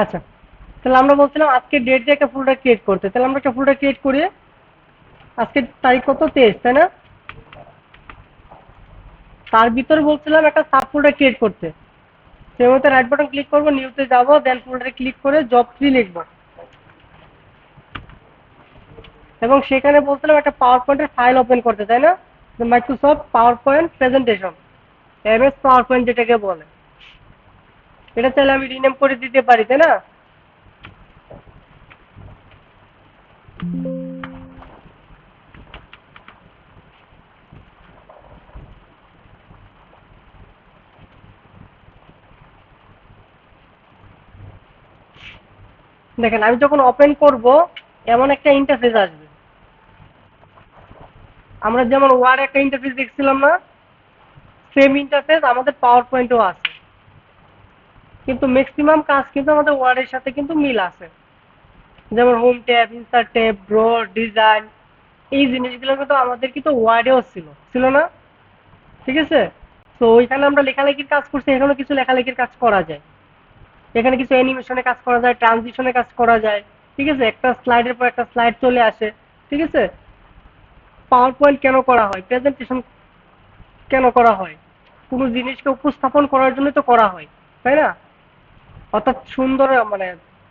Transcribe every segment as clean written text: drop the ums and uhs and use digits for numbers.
আচ্ছা, তাহলে আমরা বলছিলাম আজকে ডেট দিয়ে একটা ফোল্ডার ক্রিয়েট করতে। তাহলে আমরা একটা ফোল্ডার ক্রিয়েট করি। আজকে তারিখ কত? 23, তাই না? তার ভিতরে বলছিলাম একটা সাব ফোল্ডার ক্রিয়েট করতে। সেই মতো রাইট বাটন ক্লিক করবো, নিউতে যাবো, দেন ফোল্ডারে ক্লিক করে জব 3 লিখবো এবং সেখানে বলছিলাম একটা পাওয়ার পয়েন্টের ফাইল ওপেন করতে, তাই না? Microsoft power point presentation, MS power point যেটাকে বলে। এটা চাইলে আমি রিনেম করে দিতে পারি, তাই না? দেখেন আমি যখন ওপেন করব এমন একটা ইন্টারফেস আসবে। আমরা যেমন ওয়ার্ড একটা ইন্টারফেস দেখছিলাম না, সেম ইন্টারফেস আমাদের পাওয়ার পয়েন্টও আছে, কিন্তু ম্যাক্সিমাম কাজ কিন্তু আমাদের ওয়ার্ডের সাথে কিন্তু মিল আছে। যেমন home tab, insert tab, draw, design, এই জিনিসগুলো কিন্তু আমাদের কিন্তু ওয়ার্ডেও ছিল, ছিল না? ঠিক আছে। তো ওইখানে আমরা লেখালেখির কাজ করছি, এখানেও কিছু লেখালেখির কাজ করা যায়। এখানে কিছু অ্যানিমেশনে কাজ করা যায়, ট্রানজিশনে কাজ করা যায়। ঠিক আছে, একটা স্লাইডের পর একটা স্লাইড চলে আসে। ঠিক আছে। পাওয়ার পয়েন্ট কেন করা হয়, প্রেজেন্টেশন কেন করা হয়? কোনো জিনিসকে উপস্থাপন করার জন্য তো করা হয়, তাই না? অর্থাৎ সুন্দর মানে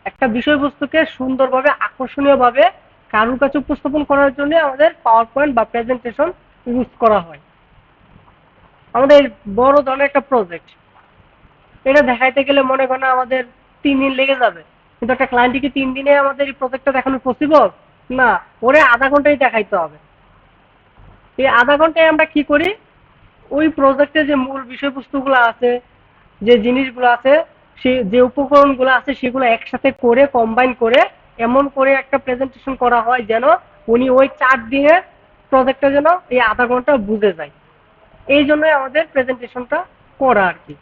একটা বিষয়বস্তুকে সুন্দরভাবে আকর্ষণীয়ভাবে কারোর কাছে উপস্থাপন করার জন্য আমাদের পাওয়ার পয়েন্ট বা প্রেজেন্টেশন ইউজ করা হয়। আমাদের বড় ধরনের একটা প্রজেক্ট, এটা দেখাইতে গেলে মনে করেন আমাদের 3 দিন লেগে যাবে, কিন্তু একটা ক্লায়েন্টকে কি 3 দিনে আমাদের এই প্রজেক্টটা দেখানো পসিবল? না, ওরে আধা ঘন্টায় দেখাইতে হবে। এই আধা ঘন্টায় আমরা কি করি, ওই প্রজেক্টে যে মূল বিষয়বস্তুগুলো আছে, যে জিনিসগুলো আছে, সে যে উপকরণগুলো আছে সেগুলো একসাথে করে কম্বাইন করে এমন করে একটা প্রেজেন্টেশন করা হয় যেন উনি ওই 4 দিনে প্রজেক্টটা যেন এই আধা ঘন্টা বুঝে যায়। এই জন্যই আমাদের প্রেজেন্টেশনটা করা আর কি।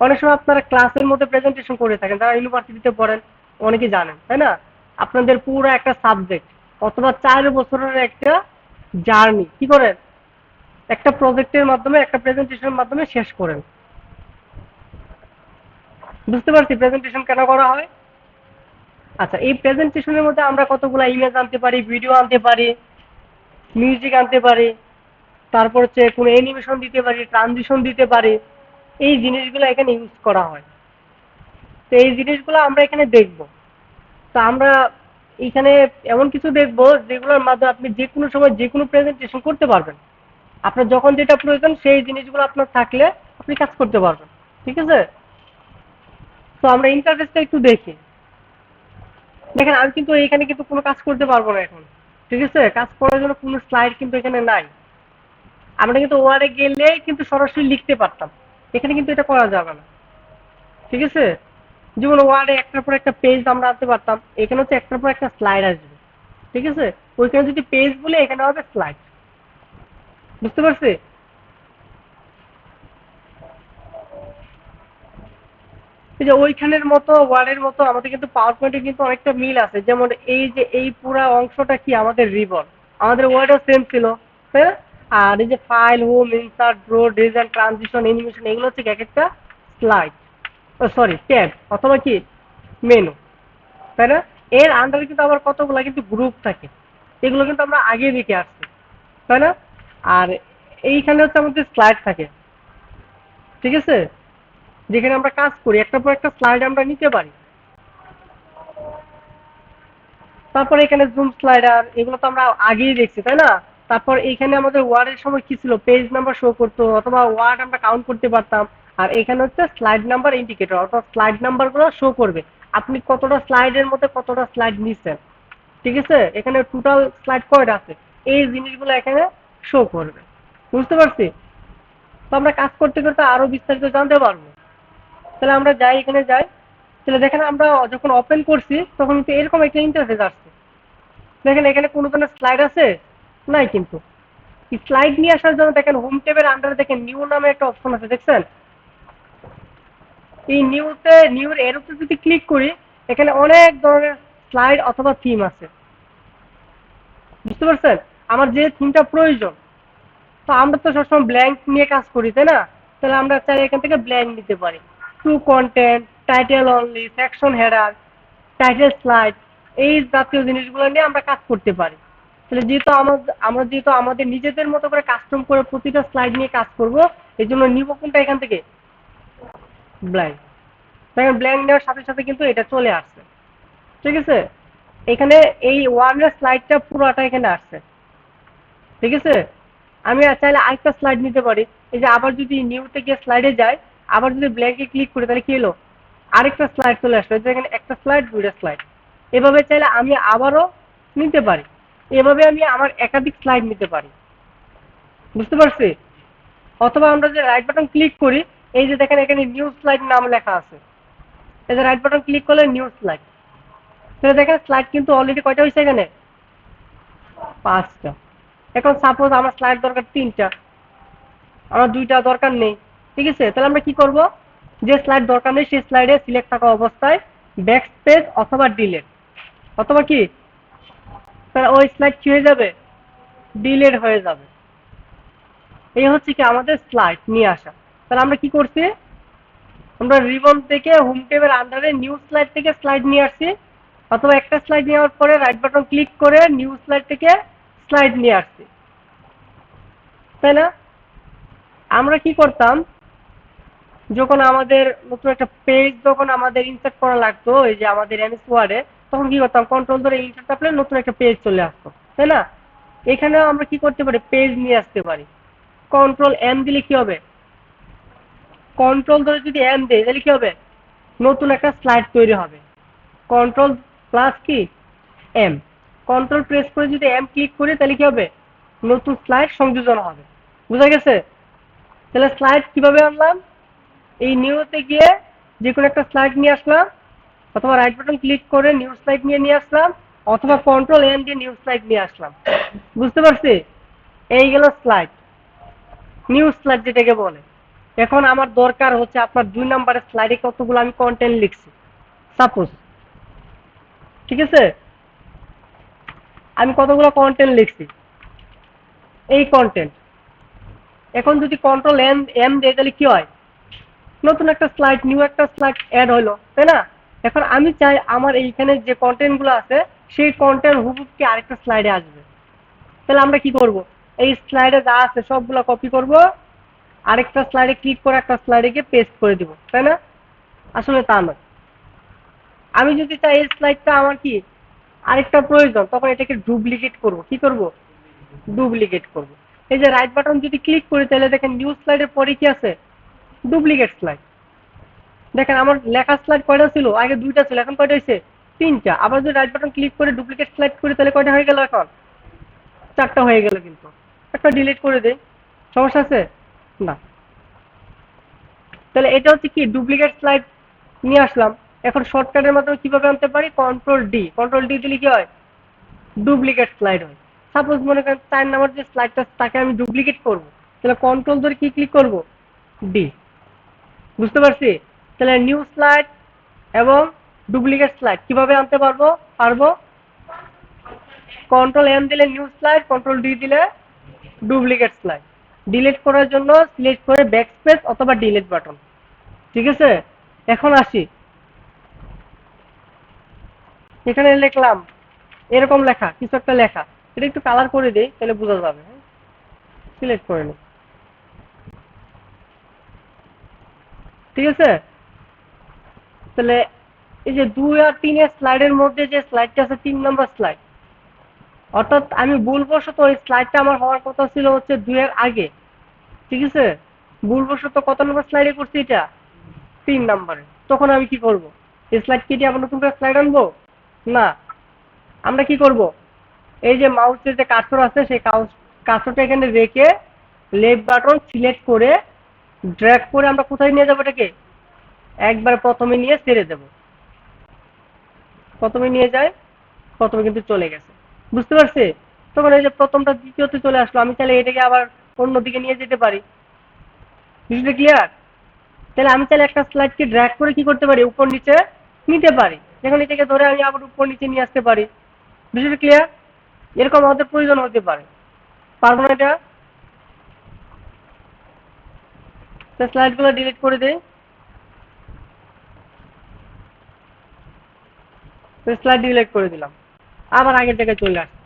অনেক সময় আপনারা ক্লাসের মধ্যে প্রেজেন্টেশন করে থাকেন, যারা ইউনিভার্সিটিতে পড়েন অনেকেই জানেন, তাই না? আপনাদের পুরো একটা সাবজেক্ট অথবা 4 বছরের একটা জার্নি কি করেন, একটা প্রজেক্টের মাধ্যমে একটা প্রেজেন্টেশনের মাধ্যমে শেষ করেন। বুঝতে পারছি প্রেজেন্টেশন কেন করা হয়। আচ্ছা, এই প্রেজেন্টেশনের মধ্যে আমরা কতগুলো ইমেজ আনতে পারি, ভিডিও আনতে পারি, মিউজিক আনতে পারি, তারপর হচ্ছে কোনো অ্যানিমেশন দিতে পারি, ট্রানজিশন দিতে পারি। এই জিনিসগুলো এখানে ইউজ করা হয়। তো এই জিনিসগুলো আমরা এখানে দেখব। তো আমরা এখানে এমন কিছু দেখব যেগুলোর মাধ্যমে আপনি যে কোনো সময় যে কোনো প্রেজেন্টেশন করতে পারবেন। আপনার যখন যেটা প্রয়োজন সেই জিনিসগুলো আপনার থাকলে আপনি কাজ করতে পারবেন। ঠিক আছে। তো আমরা ইন্টারফেসটা একটু দেখি। দেখেন আমি কিন্তু এখানে কিন্তু কোনো কাজ করতে পারবো না এখন। ঠিক আছে, কাজ করার জন্য কোনো স্লাইড কিন্তু এখানে নাই। আমরা কিন্তু ওয়ার্ডে গেলে কিন্তু সরাসরি লিখতে পারতাম, এখানে কিন্তু এটা করা যাবে না। ঠিক আছে। যেমন ওয়ার্ডে একটার পর একটা পেজ আমরা আনতে পারতাম, এখানে হচ্ছে একটার পর একটা স্লাইড আসবে। ঠিক আছে। ওইখানে যদি পেজ বলে এখানে হবে স্লাইড। বুঝতে পারছি। এই যে ওইখানের মতো ওয়ার্ডের মতো আমাদের কিন্তু পাওয়ার পয়েন্টে কিন্তু অনেকটা মিল আছে। যেমন এই যে এই পুরা অংশটা কি আমাদের রিবন, আমাদের ওয়ার্ডও সেম ছিল, তাই না? আর এই যে file, home, insert, draw, design, transition, animation, এগুলো হচ্ছে এক একটা স্লাইড, ও সরি ট্যাব অথবা কি মেনু, তাই না? এর আন্ডারে কিন্তু আবার কতগুলো কিন্তু গ্রুপ থাকে, এগুলো কিন্তু আমরা আগে দেখে আসছি, তাই না? আর এইখানে হচ্ছে আমাদের স্লাইড থাকে। ঠিক আছে, যেখানে আমরা কাজ করি একটার পর একটা স্লাইড আমরা নিতে পারি। তারপর এখানে জুম স্লাইডার, এগুলো তো আমরা আগেই দেখছি, তাই না? তারপর এখানে আমাদের ওয়ার্ডের সময় কি ছিল, পেজ নাম্বার শো করতো অথবা ওয়ার্ড আমরা কাউন্ট করতে পারতাম। আর এখানে হচ্ছে স্লাইড নাম্বার ইন্ডিকেটর, অর্থাৎ স্লাইড নাম্বার গুলো শো করবে আপনি কতটা স্লাইডের মধ্যে কতটা স্লাইড নিচ্ছেন। ঠিক আছে, এখানে টোটাল স্লাইড কয়টা আছে এই জিনিসগুলো এখানে শো করবে। বুঝতে পারছি। তো আমরা কাজ করতে করতে আরো বিস্তারিত জানতে পারবো। তাহলে আমরা যাই, এখানে যাই। তাহলে দেখেন আমরা যখন ওপেন করছি তখন কিন্তু এরকম একটা ইন্টারফেস আসছে। দেখেন এখানে কোনো ধরনের স্লাইড আছে নাই, কিন্তু স্লাইড নিয়ে আসার জন্য দেখেন হোম ট্যাবের আন্ডারে দেখেন নিউ নামে একটা অপশন আছে, দেখছেন? এই নিউর এর উপর যদি ক্লিক করি এখানে অনেক ধরনের স্লাইড অথবা থিম আছে। বুঝতে পারছেন আমার যে থিমটা প্রয়োজন। তো আমরা তো সবসময় ব্ল্যাঙ্ক নিয়ে কাজ করি, তাই না? তাহলে আমরা চাই এখান থেকে ব্ল্যাঙ্ক নিতে পারি। Two content, title only, section header, title slide, এই জাতীয় জিনিসগুলো নিয়ে আমরা কাজ করতে পারি। তাহলে যেহেতু আমরা যেহেতু আমাদের নিজেদের মতো করে কাস্টম করে প্রতিটা স্লাইড নিয়ে কাজ করব, এই জন্য নিব কোনটা এখান থেকে ব্ল্যাঙ্ক। দেখেন ব্ল্যাঙ্ক নেওয়ার সাথে সাথে কিন্তু এটা চলে আসছে, ঠিক আছে। এখানে এই ওয়ানের স্লাইডটা পুরোটা এখানে আসছে, ঠিক আছে। আমি চাইলে আরেকটা স্লাইড নিতে পারি। এই যে আবার যদি নিউতে গিয়ে স্লাইডে যাই, আবার যদি ব্ল্যাঙ্কে ক্লিক করি, তাহলে কি হলো, আরেকটা স্লাইড চলে আসলো। এখানে একটা স্লাইড, দুইটা স্লাইড। এভাবে চাইলে আমি আবারও নিতে পারি। এভাবে আমি আমার একাধিক স্লাইড নিতে পারি, বুঝতে পারছি। অথবা আমরা যে রাইট বাটন ক্লিক করি, এই যে দেখেন এখানে নিউ স্লাইড নাম লেখা আছে, এই যে রাইট বাটন ক্লিক করলে নিউ স্লাইড। তাহলে দেখেন স্লাইড কিন্তু অলরেডি কয়টা হয়েছে এখানে, 5টা। এখন সাপোজ আমার স্লাইড দরকার 3টা, আমার 2টা দরকার নেই, ঠিক আছে। তাহলে আমরা কি করব, যে স্লাইড দরকার নেই সেই স্লাইডে সিলেক্ট থাকা অবস্থায় ব্যাক স্পেস অথবা ডিলিট, অথবা কি, তাহলে ওই স্লাইড কি হয়ে যাবে, ডিলিট হয়ে যাবে। এই হচ্ছে কি আমাদের স্লাইড নিয়ে আসা। তাহলে আমরা কি করছি, আমরা রিবন থেকে হোম ট্যাবের আন্ডারে নিউ স্লাইড থেকে স্লাইড নিয়ে আসছি, অথবা একটা স্লাইড নেওয়ার পরে রাইট বাটন ক্লিক করে নিউ স্লাইড থেকে স্লাইড নিয়ে আসছি, তাই না। আমরা কি করতাম, যখন আমাদের নতুন একটা পেজ যখন আমাদের ইনসার্ট করা লাগতো, এই যে আমাদের এমএস ওয়ার্ডে, তখন কি করতাম, কন্ট্রোল ধরে ইনসার্ট চাপলে নতুন একটা পেজ চলে আসতো, তাই না। এখানেও আমরা কি করতে পারি, পেজ নিয়ে আসতে পারি। কন্ট্রোল এম দিলে কি হবে, কন্ট্রোল ধরে যদি এম দেয় তাহলে কি হবে, নতুন একটা স্লাইড তৈরি হবে। কন্ট্রোল প্লাস কি এম, কন্ট্রোল প্রেস করে যদি এম ক্লিক করি তাহলে কি হবে, নতুন স্লাইড সংযোজন হবে। বুঝা গেছে। তাহলে স্লাইড কিভাবে আনলাম, এই নিউতে গিয়ে যে কোনো একটা স্লাইড নিয়ে আসলাম, অথবা রাইট বাটন ক্লিক করে নিউ স্লাইড নিয়ে আসলাম, অথবা কন্ট্রোল এন দিয়ে নিউ স্লাইড নিয়ে আসলাম। বুঝতে পারছি। এই গেল স্লাইড, নিউ স্লাইড যেটাকে বলে। এখন আমার দরকার হচ্ছে আপনার 2 নম্বরের স্লাইডে কতগুলো আমি কন্টেন্ট লিখছি, সাপোজ, ঠিক আছে। আমি কতগুলো কন্টেন্ট লিখছি, এই কন্টেন্ট। এখন যদি কন্ট্রোল এম এম দেয় তাহলে কি হয়, নতুন একটা স্লাইড, নিউ একটা স্লাইড অ্যাড হলো, তাই না। এখন আমি চাই আমার এইখানে যে কন্টেন্ট গুলো আছে সেই কন্টেন্ট হুবহু কি আরেকটা স্লাইডে আসবে। তাহলে আমরা কি করব, এই স্লাইডে যা আছে সবগুলো কপি করব, আরেকটা স্লাইডে ক্লিক করে একটা স্লাইডে গিয়ে পেস্ট করে দিব, তাই না। আসলে তা নয়। আমি যদি চাই এই স্লাইডটা আমার কি আরেকটা প্রয়োজন, তখন এটাকে ডুপ্লিকেট করব। কি করব, ডুপ্লিকেট করব। এই যে রাইট বাটন যদি ক্লিক করি তাহলে দেখেন নিউ স্লাইডের পরে কি আছে, ডুপ্লিকেট স্লাইড। দেখেন আমার লেখা স্লাইড কয়টা ছিল, আগে 2টা ছিল, এখন কয়টা হয়েছে, 3টা। আবার যদি রাইট বাটন ক্লিক করে ডুপ্লিকেট স্লাইড করি তাহলে কয়টা হয়ে গেল, এখন 4টা হয়ে গেল। কিন্তু একটা ডিলিট করে দেই, সমস্যা আছে না। তাহলে এটা হচ্ছে কি ডুপ্লিকেট স্লাইড নিয়ে আসলাম। এখন শর্টকাটের মাধ্যমে কিভাবে আনতে পারি, কন্ট্রোল ডি, কন্ট্রোল ডি দিলে কি হয়, ডুপ্লিকেট স্লাইড হয়। সাপোজ মনে করেন 4 নাম্বার যে স্লাইডটা তাকে আমি ডুপ্লিকেট করব, তাহলে কন্ট্রোল ধরে কি ক্লিক করব, ডি। বুঝতে পারছি। তাহলে নিউ স্লাইড এবং ডুপ্লিকেট স্লাইড কিভাবে আনতে পারবো, কন্ট্রোল এম দিলে নিউ স্লাইড, কন্ট্রোল ডি দিলে ডুপ্লিকেট স্লাইড। ডিলিট করার জন্য সিলেক্ট করে ব্যাক স্পেস অথবা ডিলিট বাটন, ঠিক আছে। এখন আসি, এখানে লিখলাম এরকম লেখা, কিছু একটা লেখা, এটা একটু কালার করে দেই তাহলে বোঝা যাবে। সিলেক্ট করে নিই, ঠিক আছে। তাহলে এই যে 2 আর 3 এর স্লাইডের মধ্যে যে স্লাইডটা আছে 3 নম্বর স্লাইড, অর্থাৎ আমি ভুলবশত ওই স্লাইডটা আমার হওয়ার কথা ছিল হচ্ছে 2 এর আগে, ঠিক আছে। ভুলবশত কত নম্বর স্লাইডে করছি, এটা 3 নম্বরে। তখন আমি কি করব, এই স্লাইড কেটে আবার নতুন করে স্লাইড আনবো না। আমরা কি করব, এই যে মাউসের যে কার্সর আছে সেই কার্সরটা এখানে রেখে লেফট বাটন সিলেক্ট করে ড্র্যাগ করে আমরা কোথায় নিয়ে যাবো, এটাকে একবার প্রথমে নিয়ে ছেড়ে দেব। প্রথমে নিয়ে যায়, প্রথমে কিন্তু চলে গেছে, বুঝতে পারছি। তখন এই যে প্রথমটা দ্বিতীয়তে চলে আসলো, আমি চাইলে এটাকে আবার অন্যদিকে নিয়ে যেতে পারি। বিষয়টা ক্লিয়ার। তাহলে আমি চাইলে একটা স্লাইডকে ড্র্যাগ করে কি করতে পারি, উপর নিচে নিতে পারি। এখন এটাকে ধরে আমি আবার উপর নিচে নিয়ে আসতে পারি। বিষয়টা ক্লিয়ার। এরকম আমাদের প্রয়োজন হতে পারে, পারবো না এটা। স্লাইড গুলো ডিলিট করে দেই। স্লাইড ডিলিট করে দিলাম, আবার আগের জায়গায় চলে আসছে।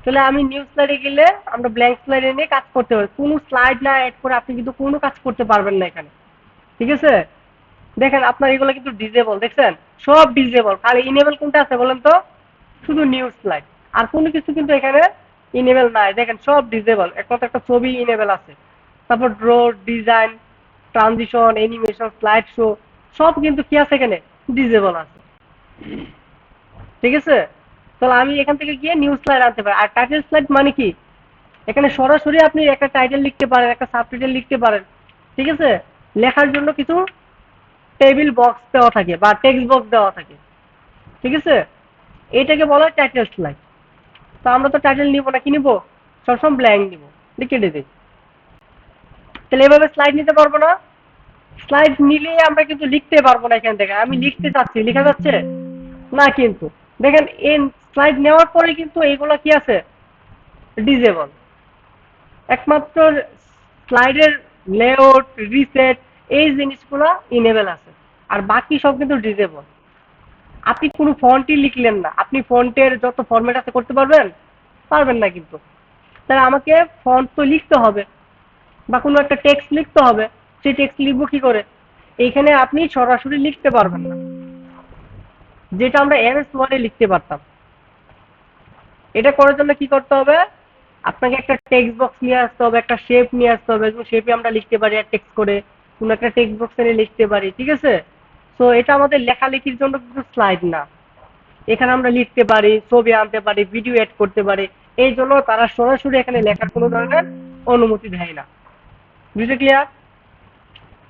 তাহলে আমি নিউ স্লাইডে গেলে আমরা ব্ল্যাঙ্ক স্লাইডে নিয়ে কাজ করতে পারি, কোনো স্লাইড না অ্যাড করে আপনি কিন্তু কোনো কাজ করতে পারবেন না এখানে। ঠিক আছে, দেখেন আপনার এগুলো কিন্তু ডিজেবল, দেখছেন সব ডিজেবল, খালি ইনেবল কোনটা আছে বলেন তো? শুধু নিউ স্লাইড, আর কোনো কিছু কিন্তু এখানে ইনেবল নাই। দেখেন সব ডিজেবল, একমাত্র একটা ছবি ইনেবল আছে। তারপর draw, design, transition, animation, slide show সব কিন্তু কি আছে এখানে? ডিজেবল আছে। ঠিক আছে, তাহলে আমি এখান থেকে গিয়ে নিউ স্লাইড আনতে পারি। আর টাইটেল স্লাইড মানে কি? এখানে সরাসরি আপনি একটা টাইটেল লিখতে পারেন, একটা সাবটাইটেল লিখতে পারেন। ঠিক আছে, লেখার জন্য কিছু টেবিল বক্স দেওয়া থাকে বা টেক্সট বক্স দেওয়া থাকে। ঠিক আছে, এইটাকে বলা হয় টাইটেল স্লাইড। তো আমরা তো টাইটেল নিব না, কি নিব? সবসময় ব্ল্যাঙ্ক নিব, লিখে দিই। তাহলে এভাবে স্লাইড নিতে পারবো না। স্লাইড নিলে আমরা কিন্তু লিখতে পারবো না। এখান থেকে আমি লিখতে চাচ্ছি, লেখা যাচ্ছে না কিন্তু। দেখেন এই স্লাইড নেওয়ার পরে কিন্তু এইগুলো কি আছে? ডিজেবল। একমাত্র স্লাইডের লেআউট, রিসেট এই জিনিসগুলো ইনেবল আছে, আর বাকি সব কিন্তু ডিজেবল। আপনি কোনো ফন্টই লিখলেন না, আপনি ফন্টের যত ফরম্যাট আছে করতে পারবেন? পারবেন না কিন্তু। তাহলে আমাকে ফন্ট তো লিখতে হবে, বা কোনো একটা টেক্সট লিখতে হবে। সেই টেক্সট লিখবো কি করে? এইখানে আপনি সরাসরি লিখতে পারবেন না, যেটা আমরা এমএস ওয়ার্ডে লিখতে পারতাম। এটা করার জন্য কি করতে হবে? আপনাকে একটা টেক্সট বক্স নিয়ে আসতে হবে, একটা শেপ নিয়ে আসতে হবে, এবং শেপে আমরা লিখতে পারি আর টেক্সট করে কোনো একটা টেক্সট বক্স এনে লিখতে পারি। ঠিক আছে, তো এটা আমাদের লেখালেখির জন্য কিন্তু স্লাইড না। এখানে আমরা লিখতে পারি, ছবি আনতে পারি, ভিডিও এড করতে পারি। এই জন্য তারা সরাসরি এখানে লেখার কোনো ধরনের অনুমতি দেয় না। বুঝতে ক্লিয়ার?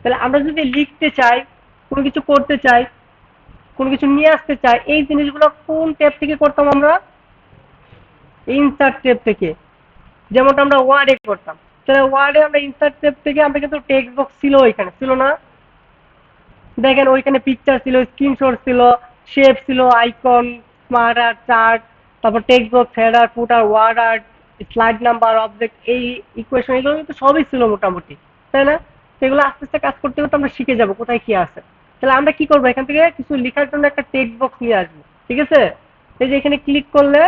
তাহলে আমরা যদি লিখতে চাই, কোনো কিছু করতে চাই, কোনো কিছু নিয়ে আসতে চাই, এই জিনিসগুলো কোন ট্যাব থেকে করতাম আমরা? ইনসার্ট ট্যাব থেকে। যেমনটা আমরা ওয়ার্ডে করতাম। তাহলে ওয়ার্ডে আমরা ইনসার্ট ট্যাব থেকে আমরা কিন্তু টেক্সট বক্স ছিল, ওইখানে ছিল না? দেখেন ওইখানে পিকচার ছিল, স্ক্রিনশট ছিল, শেপ ছিল, আইকন, স্মার্ট আর্ট, চার্ট, তারপর text box, header, footer, word art, slide number, object, এই ইকুয়েশন, এগুলো কিন্তু সবই ছিল মোটামুটি, তাই না? সেগুলো আস্তে আস্তে কাজ করতে করতে আমরা শিখে যাব কোথায় কি আছে। তাহলে আমরা কি করবো? এখান থেকে কিছু লেখার জন্য একটা টেক্সট বক্স নিয়ে আসবো। ঠিক আছে, এই যে এখানে ক্লিক করলে,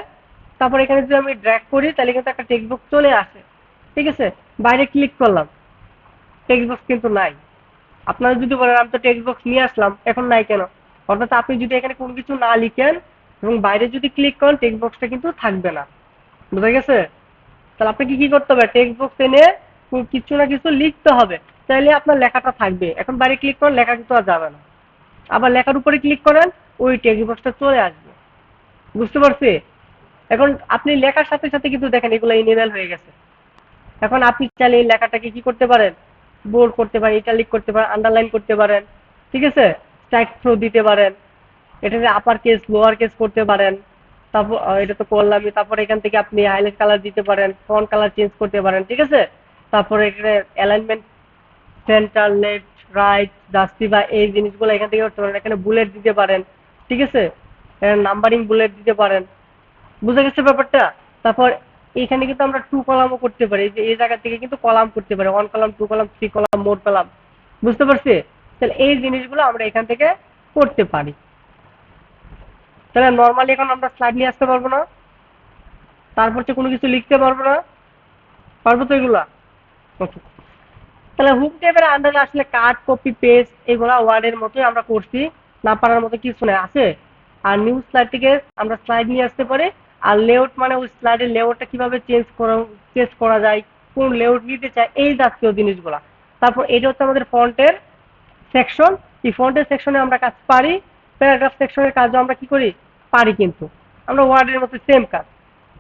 তারপর এখানে যদি আমি ড্র্যাগ করি, তাহলে কিন্তু একটা টেক্সট বক্স চলে আসে। ঠিক আছে, বাইরে ক্লিক করলাম, টেক্সট বক্স কিন্তু নাই। আপনারা যদি বলেন আমি তো টেক্সট বক্স নিয়ে আসলাম, এখন নাই কেন? অর্থাৎ আপনি যদি এখানে কোনো কিছু না লিখেন এবং বাইরে যদি ক্লিক করেন, টেক্সট বক্সটা কিন্তু থাকবে না। বুঝা গেছে? তাহলে আপনাকে কি করতে হবে? টেক্সট বক্স এনে কিছু না কিছু লিখতে হবে, তাইলে আপনার লেখাটা থাকবে। এখন বাইরে ক্লিক করেন, লেখা কিন্তু আর যাবে না। আবার লেখার উপরে ক্লিক করেন, ওই টেক্সট বক্সটা চলে আসবে। বুঝতে পারছি? এখন আপনি লেখার সাথে সাথে কিন্তু দেখেন এগুলো ইনেবল হয়ে গেছে। এখন আপনি চাইলে এই লেখাটাকে কি করতে পারেন? বোল্ড করতে পারেন, ইটালিক করতে পারেন, আন্ডারলাইন করতে পারেন। ঠিক আছে, স্ট্রাইক থ্রো দিতে পারেন, এটাকে আপার কেস, লোয়ার কেস করতে পারেন। তারপর এটা তো করলামই। তারপরে এখান থেকে আপনি হাইলাইট কালার দিতে পারেন, ফন্ট কালার চেঞ্জ করতে পারেন। ঠিক আছে, তারপরে এখানে alignment, centre, left, right, justify, এই জিনিসগুলো এখান থেকে করতে পারেন। এখানে বুলেট দিতে পারেন। ঠিক আছে, নাম্বারিং বুলেট দিতে পারেন। বুঝা গেছে ব্যাপারটা? তারপর এখানে কিন্তু আমরা টু কলামও করতে পারি, যে এই জায়গা থেকে কিন্তু কলাম করতে পারি, one column, two column, three column, more column. বুঝতে পারছি? তাহলে এই জিনিসগুলো আমরা এখান থেকে করতে পারি। তাহলে নর্মালি এখন আমরা স্লাইড নিয়ে আসতে পারবো না, তারপর হচ্ছে কোনো কিছু লিখতে পারবো না, পারবো তো এগুলা? ওকে, তাহলে হুক ট্যাবের আন্ডারে আসলে কাট, কপি, পেস্ট এগুলা ওয়ার্ডের মতোই আমরা করছি, না পারার মতো কিছু নেই আছে। আর নিউ স্লাইড থেকে আমরা স্লাইড নিয়ে আসতে পারি। আর লেআউট মানে ওই স্লাইডের লেআউটটা কিভাবে চেঞ্জ করা যায়, কোন লেআউট নিতে চাই, এই জাতীয় জিনিসগুলা। তারপর এটা হচ্ছে আমাদের ফন্টের সেকশন। এই ফন্টের সেকশনে আমরা কাজ পারি। প্যারাগ্রাফ সেকশনের কাজও আমরা কি করি? পারি কিন্তু। আমরা ওয়ার্ডের মতো সেম কাজ।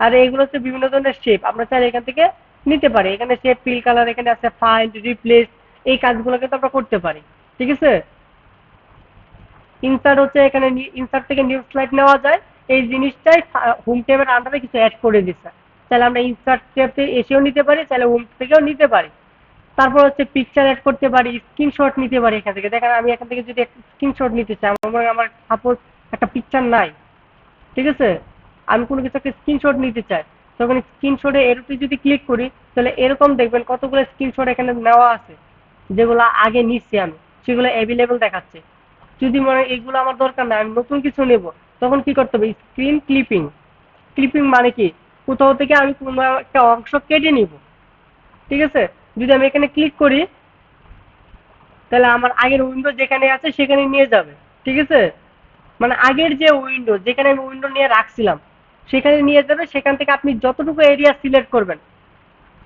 আর এইগুলো হচ্ছে বিভিন্ন ধরনের শেপ, আমরা চাইলে এখান থেকে নিতে পারি। এখানে শেপ, ফিল, কালার, এখানে আছে ফাইন্ড, রিপ্লেস, এই কাজগুলো কিন্তু আমরা করতে পারি। ঠিক আছে, ইনসার্ট হচ্ছে এখানে, ইনসার্ট থেকে নিউ স্লাইড নেওয়া যায়। এই জিনিসটাই হোম ট্যাবের আন্ডারে কিছু অ্যাড করে দিচ্ছে। তাহলে আমরা ইনসার্ট ট্যাবে এসেও নিতে পারি, তাহলে হোম থেকেও নিতে পারি। তারপর হচ্ছে পিকচার অ্যাড করতে পারি, স্ক্রিনশট নিতে পারি এখান থেকে। দেখেন আমি এখান থেকে যদি একটা স্ক্রিনশট নিতে চাই, আমার সাপোজ একটা পিকচার নাই। ঠিক আছে, আমি কোনো কিছু একটা স্ক্রিনশট নিতে চাই, তখন স্ক্রিনশটে এরপরে যদি ক্লিক করি, তাহলে এরকম দেখবেন কতগুলো স্ক্রিনশট এখানে নেওয়া আছে, যেগুলো আগে নিচ্ছি আমি, সেগুলো অ্যাভেলেবল দেখাচ্ছে। যদি মনে হয় এগুলো আমার দরকার নাই, আমি নতুন কিছু নেব, তখন কি করতে হবে? Screen clipping. ক্লিপিং মানে কি? কোথাও থেকে আমি কোনো একটা অংশ কেটে নিব, ঠিক আছে? যদি আমি এখানে ক্লিক করি তাহলে আমার আগের উইন্ডো যেখানে আছে সেখানে নিয়ে যাবে, ঠিক আছে? মানে আগের যে উইন্ডো যেখানে আমি উইন্ডো নিয়ে রাখছিলাম সেখানে নিয়ে যাবে। সেখান থেকে আপনি যতটুকু এরিয়া সিলেক্ট করবেন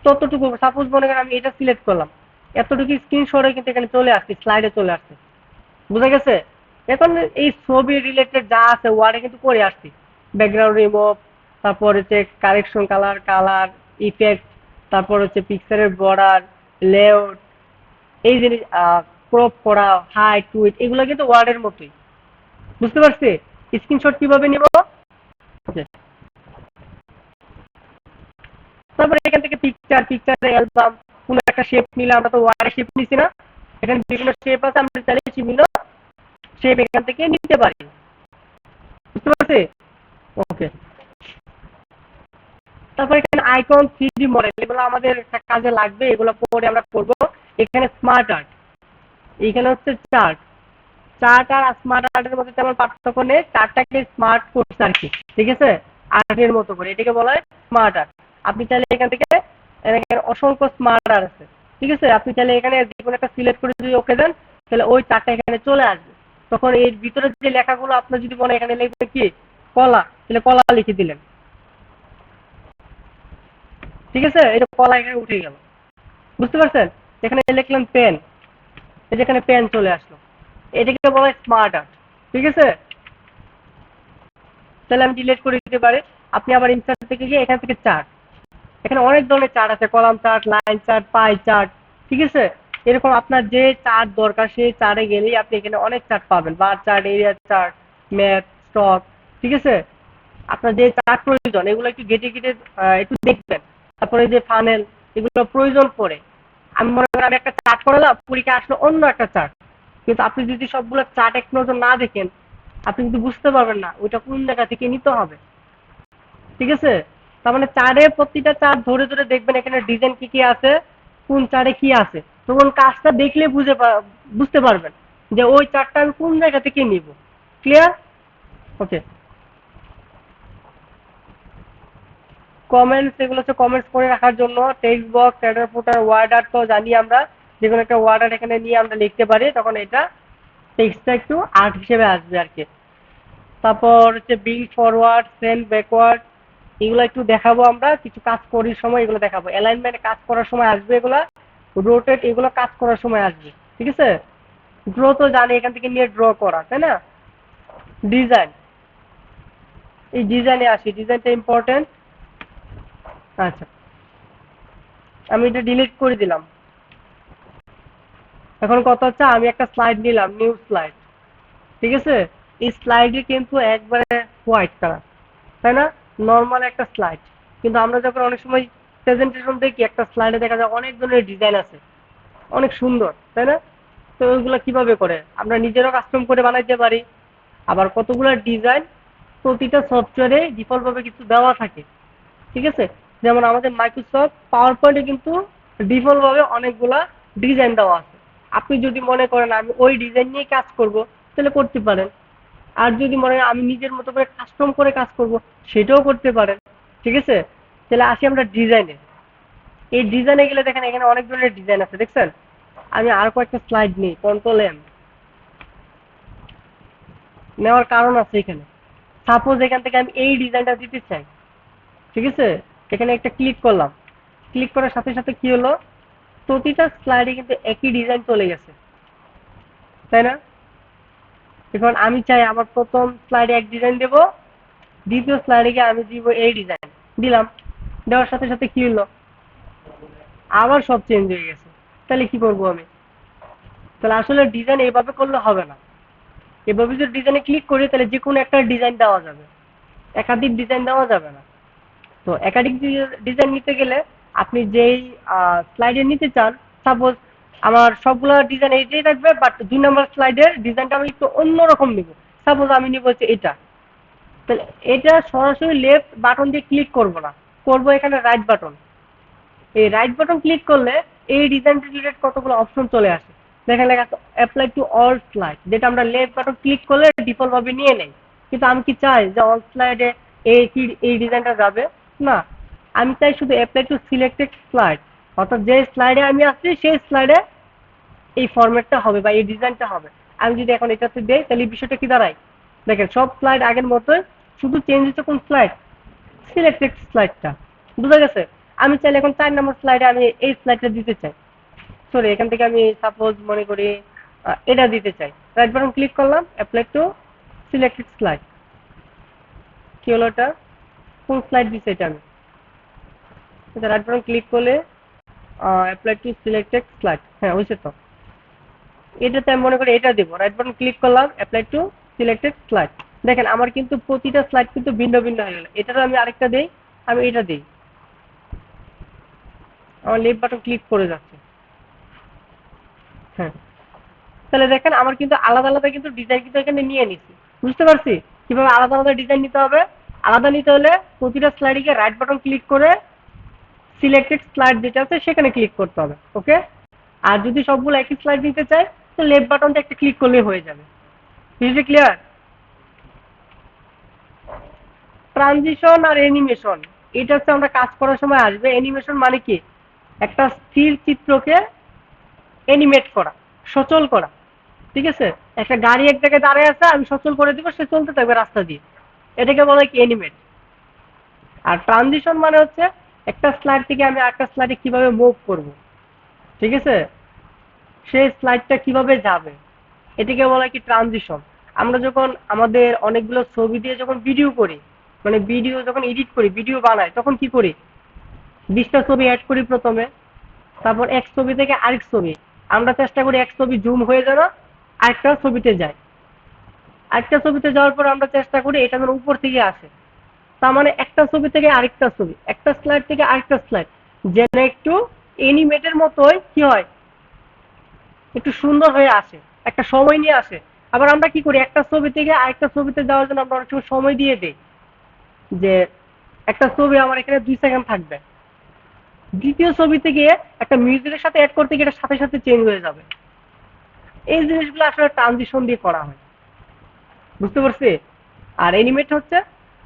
ততটুকু, সাপোজ মনে করেন আমি এটা সিলেক্ট করলাম, এতটুকু স্ক্রিনশটে কিন্তু এখানে চলে আসছে, স্লাইডে চলে আসছে। বুঝা গেছে? এখন এই ছবি রিলেটেড যা আছে ওয়ার্ডে কিন্তু করে আসছি। ব্যাকগ্রাউন্ড রিমুভ, তারপর হচ্ছে কারেকশন, কালার ইফেক্ট, তারপর হচ্ছে পিকচারের বর্ডার, লেআউট, এই জিনিস, ক্রপ করা, হাইট, টুইট, এগুলো কিন্তু ওয়ার্ডের মতোই। বুঝতে পারছি? স্ক্রিনশট কিভাবে নিব? ওকে, তারপরে এখান থেকে পিকচার অ্যালবাম, কোনো একটা শেপ নিলে, আমরা তো ওয়ার্ডে শেপ নিছি না, এখানে বিভিন্ন শেপ আছে, আমরা চাইলে বিভিন্ন শেপ এখান থেকে নিতে পারি। বুঝতে পারছি? ওকে, তারপর এখানে আইকন, 3D মডেল, এগুলো আমাদের কাজে লাগবে, এগুলো পরে আমরা করব। এখানে স্মার্ট আর্ট, এখানে হচ্ছে চার্ট। চার্ট আর স্মার্ট আর্টের মধ্যে তেমন পার্থক্য নেই, চার্টটাকে স্মার্ট করছে আর কি, ঠিক আছে? আর্টের মতো করে, এটাকে বলা হয় স্মার্ট আর্ট। আপনি চাইলে এখান থেকে, এখানে অসংখ্য স্মার্ট আর্ট আছে, ঠিক আছে? আপনি চাইলে এখানে যে কোনো একটা সিলেক্ট করে যদি ওকে দেন তাহলে ওই চার্টটা এখানে চলে আসবে। তখন এর ভিতরে যে লেখাগুলো আপনার যদি মনে, এখানে লিখবে কি কলা, তাহলে কলা লিখে দিলেন, ঠিক আছে? এটা কলা এখানে উঠে গেল। বুঝতে পারছেন? এখানে লিখলেন পেন, এই যে এখানে পেন চলে আসলো। এটাকে বলা হয় স্মার্ট আর্ট, ঠিক আছে? তাহলে আমি ডিলিট করে দিতে পারি। আপনি আবার ইনসার্ট থেকে গিয়ে এখান থেকে চার্ট, এখানে অনেক ধরনের চার্ট আছে, column chart, line chart, pie chart, ঠিক আছে? এরকম আপনার যে চার্ট দরকার সেই চার্টে গেলেই আপনি এখানে অনেক চার্ট পাবেন, bar chart, area chart, map, stock, ঠিক আছে? আপনার যে চার্ট প্রয়োজন এগুলো একটু ঘেটে ঘেটে একটু দেখবেন। তারপরে যে ফানেল, এগুলো প্রয়োজন পড়ে। আমি মনে করি আমি একটা চার্ট করালাম, পরীক্ষা আসলো অন্য একটা চার্ট, কিন্তু আপনি যদি সবগুলো চার্ট এক নজর না দেখেন আপনি কিন্তু বুঝতে পারবেন না ওইটা কোন জায়গা থেকে নিতে হবে, ঠিক আছে? তার মানে চার্টে, প্রতিটা চার্ট ধরে ধরে দেখবেন এখানে ডিজাইন কি কি আছে, কোন চার্টে কি আছে, তখন কাজটা দেখলে বুঝতে পারবেন যে ওই চার্টটা আমি কোন জায়গা থেকে নিব। ক্লিয়ার? ওকে, কমেন্টস, এগুলো হচ্ছে কমেন্টস করে রাখার জন্য। Text box, header, footer, word art তো জানি আমরা, যে কোনো একটা ওয়ার্ড আর্ট এখানে নিয়ে আমরা লিখতে পারি, তখন এটা টেক্সটটা একটু আর্ট হিসেবে আসবে আর কি। তারপর হচ্ছে বিল ফরওয়ার্ড, সেন্ড ব্যাকওয়ার্ড, এগুলো একটু দেখাবো আমরা কিছু কাজ করার সময়, এগুলো দেখাবো। অ্যালাইনমেন্ট কাজ করার সময় আসবে এগুলা, রোটেট এগুলো কাজ করার সময় আসবে, ঠিক আছে? ড্র তো জানি, এখান থেকে নিয়ে ড্র করা, তাই না? ডিজাইন, এই ডিজাইনে আসি, ডিজাইনটা ইম্পর্টেন্ট। আচ্ছা, আমি এটা ডিলিট করে দিলাম। এখন কথা হচ্ছে আমি একটা স্লাইড নিলাম, নিউ স্লাইড, ঠিক আছে? এই স্লাইডে কিন্তু একবারে হোয়াইট কালার, তাই না? নর্মাল একটা স্লাইড, কিন্তু আমরা যখন অনেক সময় প্রেজেন্টেশন দেখি একটা স্লাইডে দেখা যায় অনেক ধরনের ডিজাইন আছে, অনেক সুন্দর, তাই না? তো ওইগুলো কিভাবে করে আমরা নিজেরাও কাস্টম করে বানাইতে পারি। আবার কতগুলো ডিজাইন প্রতিটা সফটওয়্যারে ডিফল্ট ভাবে কিছু দেওয়া থাকে, ঠিক আছে? যেমন আমাদের মাইক্রোসফট পাওয়ার পয়েন্টে কিন্তু ডিফল্ট ভাবে অনেকগুলা ডিজাইন দেওয়া আছে। আপনি যদি মনে করেন আমি ওই ডিজাইন নিয়ে কাজ করব তাহলে করতে পারেন। আর যদি মনে হয় আমি নিজের মতো করে কাস্টম করে কাজ করব সেটাও করতে পারেন, ঠিক আছে? তাহলে আসি আমরা ডিজাইনে। এই ডিজাইনে গেলে দেখেন এখানে অনেক ধরনের ডিজাইন আছে, দেখছেন? আমি আর কয়েকটা স্লাইড নিই, কন্ট্রোল এম, নেওয়ার কারণ আছে এখানে। সাপোজ এখান থেকে আমি এই ডিজাইনটা দিতে চাই, ঠিক আছে? এখানে একটা ক্লিক করলাম, ক্লিক করার সাথে সাথে কি হলো, প্রতিটা স্লাইডে কিন্তু একই ডিজাইন চলে গেছে, তাই না? এখন আমি চাই আমার প্রথম স্লাইডে এক ডিজাইন দেব, দ্বিতীয় স্লাইডে গিয়ে আমি দিব এই ডিজাইন, দিলাম, দেওয়ার সাথে সাথে কি হলো, আবার সব চেঞ্জ হয়ে গেছে। তাহলে কি করবো আমি? তাহলে আসলে ডিজাইন এইভাবে করলে হবে না। এভাবে যদি ডিজাইনে ক্লিক করি তাহলে যে কোনো একটা ডিজাইন দেওয়া যাবে, একাধিক ডিজাইন দেওয়া যাবে না। তো একাধিক ডিজাইন নিতে গেলে আপনি যেই স্লাইডে নিতে চান, সাপোজ আমার সবগুলো ডিজাইন এইটাই থাকবে, বাট 2 নম্বর স্লাইডের ডিজাইনটা আমি একটু অন্যরকম নিব। সাপোজ আমি নিব হচ্ছে এটা, তাহলে এটা সরাসরি লেফট বাটন দিয়ে ক্লিক করব না, করব এখানে রাইট বাটন। এই রাইট বাটন ক্লিক করলে এই ডিজাইন রিলেটেড কতগুলো অপশন চলে আসে। দেখেন লেখা আছে অ্যাপ্লাই টু অল স্লাইড, যেটা আমরা লেফট বাটন ক্লিক করলে ডিফল্ট ভাবে নিয়ে নেই। কিন্তু আমি কি চাই যে অল স্লাইডে এই ডিজাইনটা যাবে? না, আমি চাই শুধু অ্যাপ্লাই টু সিলেক্টেড স্লাইড, অর্থাৎ যে স্লাইডে আমি আসছি সেই স্লাইডে এই ফরম্যাটটা হবে বা এই ডিজাইনটা হবে। আমি যদি এখন এটাতে দেই তাহলে এই বিষয়টা কি দাঁড়ায়? দেখেন সব স্লাইড আগের মতোই, শুধু চেঞ্জ হচ্ছে কোন স্লাইড? সিলেক্টেড স্লাইডটা। বুঝা গেছে? আমি চাইলে এখন 4 নম্বর স্লাইডে আমি এই স্লাইডটা দিতে চাই। সরি, এখান থেকে আমি সাপোজ মনে করি এটা দিতে চাই। রাইট বাটন ক্লিক করলাম, অ্যাপ্লাই টু সিলেক্টেড স্লাইড। কি হলো এটা? কোন স্লাইড দিছে এটা আমি? রাইট বাটন ক্লিক করলে অ্যাপ্লাই টু সিলেক্টেড স্লাইড, হ্যাঁ হয়েছে তো। এটাতে আমি মনে করি এটা দেবো, রাইট বাটন ক্লিক করলাম, অ্যাপ্লাই টু সিলেক্টেড স্লাইড। দেখেন আমার কিন্তু প্রতিটা স্লাইড কিন্তু ভিন্ন ভিন্ন হয়ে গেল। এটারও আমি আরেকটা দেই, আমি এটা দিই, আমার লেফট বাটন ক্লিক করে যাচ্ছে। হ্যাঁ, তাহলে দেখেন আমার কিন্তু আলাদা আলাদা কিন্তু ডিজাইন কিন্তু এখানে নিয়ে নিছি। বুঝতে পারছি কিভাবে আলাদা আলাদা ডিজাইন নিতে হবে? আলাদা নিতে হলে প্রতিটা স্লাইডে গিয়ে রাইট বাটন ক্লিক করে সিলেক্টেড স্লাইড যেটা আছে সেখানে ক্লিক করতে হবে। ওকে, আর যদি সবগুলো একই স্লাইড নিতে চাই তো লেফট বাটনটা একটা ক্লিক করলে হয়ে যাবে। বুঝতে ক্লিয়ার? ট্রানজিশন আর অ্যানিমেশন, এটা হচ্ছে আমরা কাজ করার সময় আসবে। অ্যানিমেশন মানে কি? একটা স্থির চিত্রকে অ্যানিমেট করা, সচল করা। ঠিক আছে, একটা গাড়ি এক জায়গায় দাঁড়িয়ে আছে, আমি সচল করে দিব, সে চলতে থাকবে রাস্তা দিয়ে, এটাকে বলা হয় কি? অ্যানিমেট। আর ট্রানজিশন মানে হচ্ছে একটা স্লাইড থেকে আমি আরেকটা স্লাইডে কিভাবে মুভ করব। ঠিক আছে, সেই স্লাইডটা কিভাবে যাবে, এটাকে বলা হয় কি? ট্রানজিশন। আমরা যখন আমাদের অনেকগুলো ছবি দিয়ে যখন ভিডিও করি, মানে ভিডিও যখন এডিট করি, ভিডিও বানাই, তখন কি করি? 20টা ছবি অ্যাড করি প্রথমে, তারপর এক ছবি থেকে আরেক ছবি, আমরা চেষ্টা করি এক ছবি জুম হয়ে যেন আরেকটা ছবিতে যায়। আরেকটা ছবিতে যাওয়ার পর আমরা চেষ্টা করি এটা যেন উপর থেকে আসে। তার মানে একটা ছবি থেকে আরেকটা ছবি, একটা স্লাইড থেকে আরেকটা স্লাইড যেন একটু এনিমেটের মতোই কি হয়, একটু সুন্দর হয়ে আসে, একটা সময় নিয়ে আসে। আবার আমরা কি করি, একটা ছবি থেকে আরেকটা ছবিতে যাওয়ার জন্য আমরা অনেক সময় সময় দিয়ে দিই, যে একটা ছবি আমার এখানে 2 সেকেন্ড থাকবে, দ্বিতীয় ছবিতে গিয়ে একটা মিউজিকের সাথে অ্যাড করতে গিয়ে এটার সাথে সাথে চেঞ্জ হয়ে যাবে। এই জিনিসগুলো আসলে ট্রানজিশন দিয়ে করা হয়। বুঝতে পারছি? আর অ্যানিমেট হচ্ছে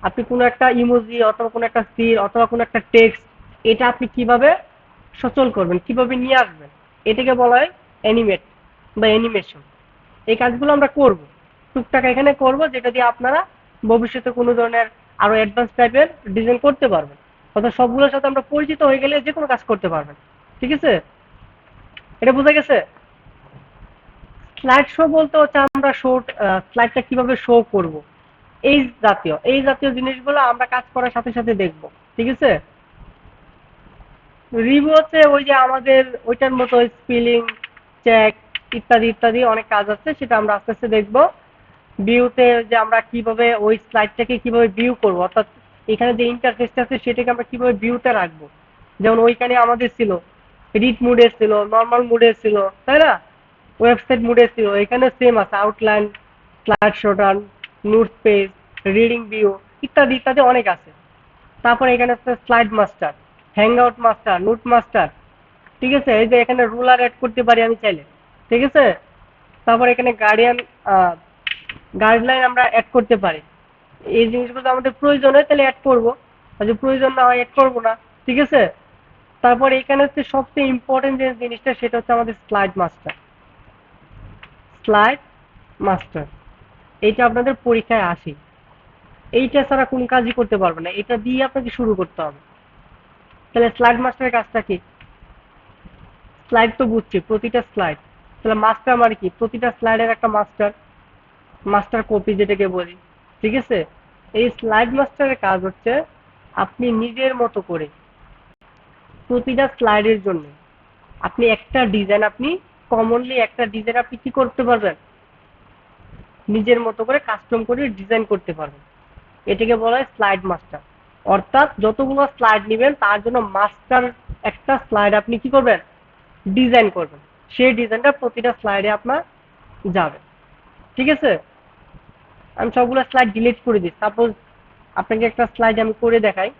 আপনি কোনো একটা ইমোজি অথবা কোনো একটা স্থির অথবা কোনো একটা টেক্সট, এটা আপনি কিভাবে সচল করবেন, কিভাবে নিয়ে আসবেন, এটাকে বলা হয় অ্যানিমেট বা অ্যানিমেশন। এই কাজগুলো আমরা করব, টুকটাক এখানে করব, যেটা দিয়ে আপনারা ভবিষ্যতে কোনো ধরনের আরো অ্যাডভান্স টাইপের ডিজাইন করতে পারবেন, অর্থাৎ সবগুলোর সাথে আমরা পরিচিত হয়ে গেলে যে কোনো কাজ করতে পারবেন। ঠিক আছে, এটা বোঝা গেছে? স্লাইড শো বলতে হচ্ছে আমরা স্লাইডটা কিভাবে শো করব, এই জাতীয় জিনিসগুলো আমরা কাজ করার সাথে সাথে দেখব। ঠিক আছে, রিভিউ হচ্ছে ওই যে আমাদের ওইটার মতো স্পেলিং চেক ইত্যাদি ইত্যাদি অনেক কাজ আছে, সেটা আমরা আস্তে আস্তে দেখব। ভিউতে যে আমরা কিভাবে ওই স্লাইডটাকে কিভাবে ভিউ করব, অর্থাৎ এখানে যে ইন্টারফেসটা আছে সেটাকে আমরা কিভাবে ভিউতে রাখবো। যেমন ওইখানে আমাদের ছিল রিড মুডে ছিল, নর্মাল মুডে ছিল, তাই না? ওয়েবসাইট মুডে ছিল, এখানে সেম আছে, আউটলাইন, স্লাইড শোটান, নোটস পেজ, রিডিং ভিউ ইত্যাদি ইত্যাদি অনেক আছে। তারপর এখানে আছে slide master, handout master, note master. ঠিক আছে, এই যে এখানে রুলার অ্যাড করতে পারি আমি চাইলে। ঠিক আছে, তারপর এখানে গাইডলাইন আমরা অ্যাড করতে পারি। এই জিনিসগুলো আমাদের প্রয়োজন হয় তাহলে অ্যাড করবো, আর যদি প্রয়োজন না হয় অ্যাড করবো না। ঠিক আছে, তারপর এখানে হচ্ছে সবচেয়ে ইম্পর্টেন্ট যে জিনিসটা সেটা হচ্ছে আমাদের স্লাইড মাস্টার। স্লাইড মাস্টার এইটা আপনাদের পরীক্ষায় আসে, এইটা ছাড়া কোন কাজই করতে পারবে না, এটা দিয়ে আপনাকে শুরু করতে হবে। তাহলে স্লাইড মাস্টারের কাজটা কি? স্লাইড তো বুঝছি, প্রতিটা স্লাইড। তাহলে মাস্টার মানে কি? প্রতিটা স্লাইডের একটা মাস্টার, মাস্টার কপি যেটাকে বলি। ঠিক আছে, এই স্লাইড মাস্টারের কাজ হচ্ছে আপনি নিজের মতো করে প্রতিটা স্লাইডের জন্য আপনি একটা ডিজাইন, আপনি কমনলি একটা ডিজাইন আপনি কি করতে পারবেন, নিজের মতো করে কাস্টম করে ডিজাইন করতে পারবেন। এটাকে বলা হয় স্লাইড মাস্টার। অর্থাৎ যতগুলো স্লাইড নেবেন তার জন্য মাস্টার একটা স্লাইড আপনি কি করবেন, ডিজাইন করবেন, সেই ডিজাইনটা প্রতিটা স্লাইডে আপনার যাবে। ঠিক আছে, আমি সবগুলো স্লাইড ডিলিট করে দিই। সাপোজ আপনাকে একটা স্লাইড আমি করে দেখাই।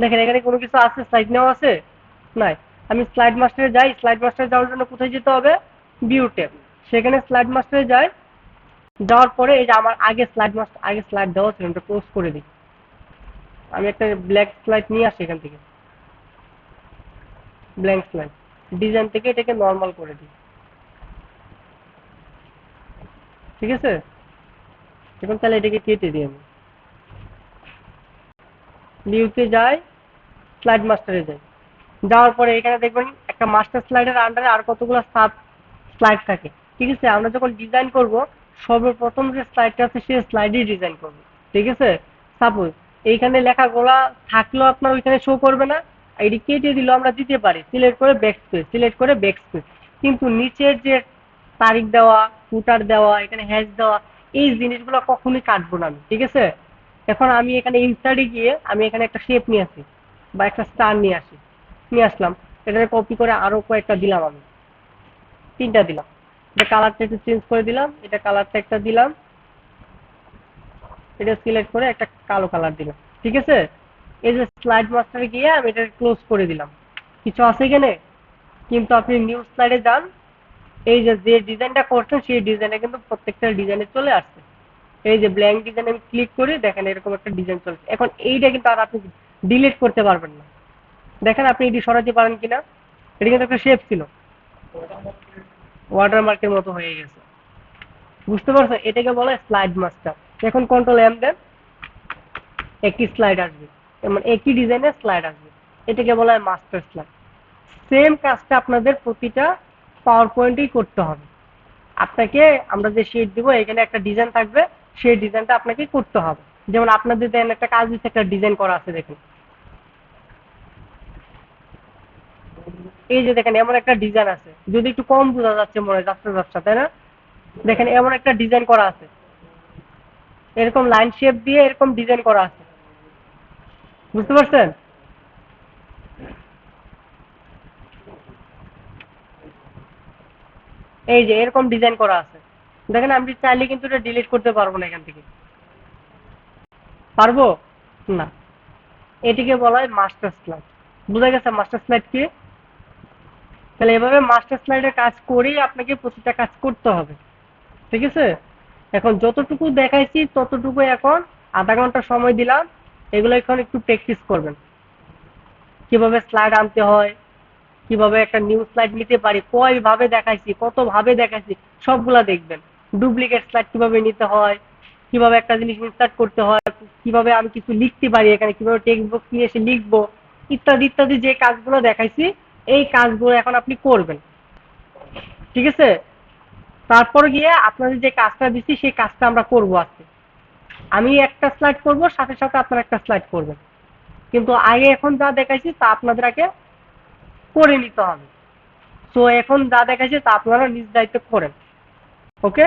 দেখেন এখানে কোনো কিছু আছে, স্লাইড নেওয়া আছে? নাই। আমি স্লাইড মাস্টারে যাই, স্লাইড মাস্টারে যাওয়ার জন্য কোথায় যেতে হবে? ভিউ ট্যাব, সেখানে স্লাইড মাস্টারে যাই, যাওয়ার পরে এই যে আমার আগে স্লাইড দেওয়া ছিল, এটা ক্লোজ করে দিই। আমি একটা ব্ল্যাক স্লাইড নিয়ে আসি এখান থেকে, ব্ল্যাঙ্ক স্লাইড ডিজাইন থেকে এটাকে নর্মাল করে দিই। ঠিক আছে, এখন তাহলে এটাকে কেটে দিই। আমি ভিউতে যাই, স্লাইড মাস্টারে যাই, যাওয়ার পরে এখানে দেখবেন একটা মাস্টার স্লাইডের আন্ডারে আর কতগুলো সাব স্লাইড থাকে। ঠিক আছে, আমরা যখন ডিজাইন করব সর্বপ্রথম যে স্লাইডটা আছে সেই স্লাইডই ডিজাইন করব। ঠিক আছে, সাপোজ এইখানে লেখাগুলা থাকলেও আপনার ওইখানে শো করবে না, এটি কেটে দিলেও আমরা দিতে পারি সিলেক্ট করে ব্যাকস্পেস, সিলেক্ট করে ব্যাকস্পেস। কিন্তু নিচের যে তারিখ দেওয়া, ফুটার দেওয়া, এখানে হ্যাশ দেওয়া, এই জিনিসগুলো কখনোই কাটবো না আমি। ঠিক আছে, এখন আমি এখানে ইনসার্টে গিয়ে আমি এখানে একটা শেপ নিয়ে আসি বা একটা স্টার নিয়ে আসলাম। এটাকে কপি করে আরো কয়েকটা দিলাম, আমি 3টা দিলাম। এটা কালারটা একটু চেঞ্জ করে দিলাম, এটা কালারটা একটা দিলাম, এটা সিলেক্ট করে একটা কালো কালার দিলাম। ঠিক আছে, এই যে স্লাইড মাস্টারে গিয়ে আমি এটা ক্লোজ করে দিলাম। কিছু আছে এখানে? কিন্তু আপনি নিউ স্লাইডে যান, এই যে যে ডিজাইনটা করছেন সেই ডিজাইনে কিন্তু প্রত্যেকটা ডিজাইনে চলে আসছে। এই যে ব্ল্যাঙ্ক ডিজাইন আমি ক্লিক করি, দেখেন এরকম একটা ডিজাইন চলছে। এখন এইটা কিন্তু আর আপনি ডিলিট করতে পারবেন না। দেখেন আপনি এটি সরাতে পারেন কিনা। এটা কিন্তু একটা শেপ ছিল, ওয়াটারমার্কের মতো হয়ে গেছে। বুঝতে পারছো, এটাকে বলে স্লাইড মাস্টার। এখন কন্ট্রোল এম দেন, একই স্লাইড আসবে, মানে একই ডিজাইনের স্লাইড আসবে। এটাকে বলা হয় মাস্টার স্লাইড। সেম কাজটা আপনাদের প্রতিটা পাওয়ার পয়েন্টেই করতে হবে। আপনাকে আমরা যে শিট দিব এখানে একটা ডিজাইন থাকবে, সেই ডিজাইনটা আপনাকে করতে হবে। যেমন আপনাদের দেন একটা কাজ দিচ্ছে, একটা ডিজাইন করা আছে, দেখুন এই যে দেখেন এমন একটা ডিজাইন আছে, যদি একটু কম বোঝা যাচ্ছে মনে যাচ্ছে, তাই না? দেখেন এমন একটা ডিজাইন করা আছে, এরকম লাইন শেপ দিয়ে এরকম ডিজাইন করা আছে। বুঝতে পারছেন? এই যে এরকম ডিজাইন করা আছে, দেখেন আমি চাইলে কিন্তু এটা ডিলিট করতে পারবো না এখান থেকে। পারবো না। এটিকে বলা হয় মাস্টার স্লাইড। বুঝা গেছে মাস্টার স্লাইড কি? তাহলে এভাবে মাস্টার স্লাইডের কাজ করেই আপনাকে প্রতিটা কাজ করতে হবে। ঠিক আছে, এখন যতটুকু দেখাইছি ততটুকু, এখন আধা ঘন্টা সময় দিলাম, এগুলো এখন একটু প্র্যাকটিস করবেন। কিভাবে স্লাইড আনতে হয়, কিভাবে একটা নিউ স্লাইড নিতে পারি, কয়ভাবে দেখাইছি, কত ভাবে দেখাইছি, সবগুলা দেখবেন। ডুপ্লিকেট স্লাইড কিভাবে নিতে হয়, কিভাবে একটা জিনিস ইনসার্ট করতে হয়, কিভাবে আমি কিছু লিখতে পারি এখানে, কিভাবে টেক্সট বক্স নিয়ে এসে লিখবো, ইত্যাদি ইত্যাদি যে কাজগুলো দেখাইছি, এই কাজগুলো এখন আপনি করবেন। ঠিক আছে, তারপর গিয়ে আপনাদের যে কাজটা দিচ্ছি সেই কাজটা আমরা করবো আজকে। আমি একটা স্লাইড করব, সাথে সাথে আপনারা একটা স্লাইড করবেন। কিন্তু আগে এখন যা দেখাইছি তা আপনাদের আগে করে নিতে হবে। সো এখন যা দেখাইছে তা আপনারা নিজ দায়িত্বে করেন। ওকে,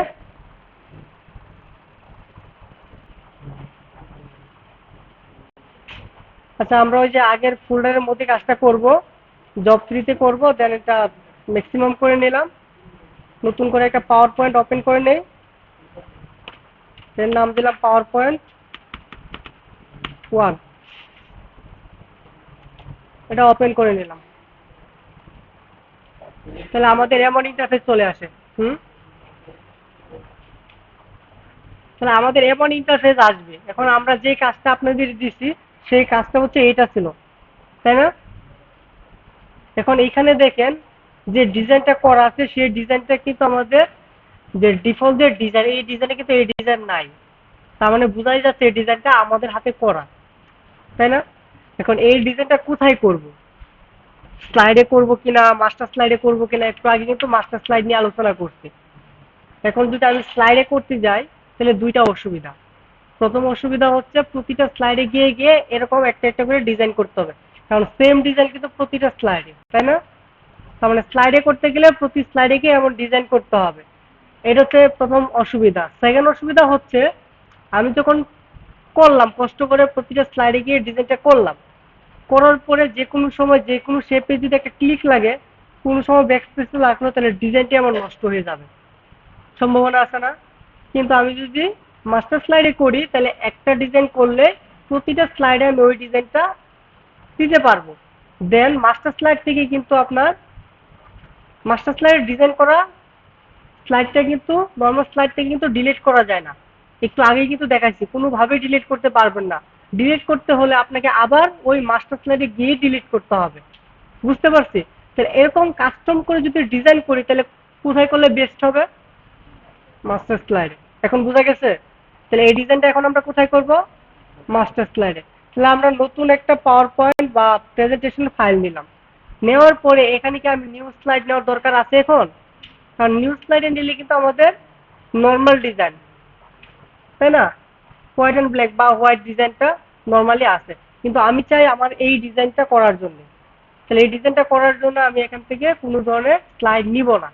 আচ্ছা আমরা ওই যে আগের ফোল্ডারের মধ্যে কাজটা করব, জব থ্রিতে করব, দেন এটা ম্যাক্সিমাম করে নিলাম, নতুন করে একটা পাওয়ার পয়েন্ট ওপেন করে নেই, এর নাম দিলাম পাওয়ার পয়েন্ট 1। এটা ওপেন করে নিলাম, তাহলে আমাদের এমন ইন্টারফেস চলে আসে। হুম, তাহলে আমাদের এমন ইন্টারফেস আসবে। এখন আমরা যে কাজটা আপনাদের দিচ্ছি সেই কাজটা হচ্ছে এইটা ছিল, তাই না? এখন এইখানে দেখেন যে ডিজাইনটা করা আছে সেই ডিজাইনটা কিন্তু আমাদের যে ডিফল্ট যে ডিজাইন, এই ডিজাইনে কিন্তু এই ডিজাইন নাই। তার মানে বোঝাই যাচ্ছে এই ডিজাইনটা আমাদের হাতে করা, তাই না? এখন এই ডিজাইনটা কোথায় করব? স্লাইডে করব কিনা, মাস্টার স্লাইডে করব কিনা, একটু আগে কিন্তু মাস্টার স্লাইড নিয়ে আলোচনা করছি। এখন যদি আমি স্লাইডে করতে যাই তাহলে দুইটা অসুবিধা। প্রথম অসুবিধা হচ্ছে প্রতিটা স্লাইডে গিয়ে গিয়ে এরকম একটা একটা করে ডিজাইন করতে হবে, কারণ সেম ডিজাইন কিন্তু প্রতিটা স্লাইডে, তাই না? তার মানে স্লাইডে করতে গেলে প্রতি স্লাইডে গিয়ে এমন ডিজাইন করতে হবে। এটা হচ্ছে প্রথম অসুবিধা। সেকেন্ড অসুবিধা হচ্ছে আমি যখন করলাম কষ্ট করে প্রতিটা স্লাইডে গিয়ে ডিজাইনটা করলাম, করার পরে যে কোনো সময় যে কোনো শেপে যদি একটা ক্লিক লাগে, কোনো সময় ব্যাকস্পেসে লাগলো, তাহলে ডিজাইনটি আমার নষ্ট হয়ে যাবে, সম্ভাবনা আছে না? কিন্তু আমি যদি মাস্টার স্লাইডে করি তাহলে একটা ডিজাইন করলে প্রতিটা স্লাইডে আমি ওই ডিজাইনটা দিতে পারবো। দেন মাস্টার স্লাইড থেকে কিন্তু আপনার মাস্টার স্লাইড ডিজাইন করা স্লাইডটা কিন্তু নর্মাল স্লাইডটা কিন্তু ডিলিট করা যায় না। একটু আগেই কিন্তু দেখাচ্ছি কোনোভাবেই ডিলিট করতে পারবেন না। ডিলিট করতে হলে আপনাকে আবার ওই মাস্টার স্লাইডে গিয়ে ডিলিট করতে হবে। বুঝতে পারছি? তাহলে এরকম কাস্টম করে যদি ডিজাইন করি তাহলে কোথায় করলে বেস্ট হবে? মাস্টার স্লাইডে। এখন বোঝা গেছে? তাহলে এই ডিজাইনটা এখন আমরা কোথায় করব? মাস্টার স্লাইডে। তাহলে আমরা নতুন একটা পাওয়ার পয়েন্ট বা প্রেজেন্টেশন ফাইল নিলাম। নেওয়ার পরে এখানে কি আমি নিউ স্লাইড নেওয়ার দরকার আছে এখন? কারণ নিউ স্লাইডে নিলে কিন্তু আমাদের নর্মাল ডিজাইন, তাই না? হোয়াইট অ্যান্ড ব্ল্যাক বা হোয়াইট ডিজাইনটা নর্মালি আছে, কিন্তু আমি চাই আমার এই ডিজাইনটা করার জন্য। তাহলে এই ডিজাইনটা করার জন্য আমি এখান থেকে কোনো ধরনের স্লাইড নিব না।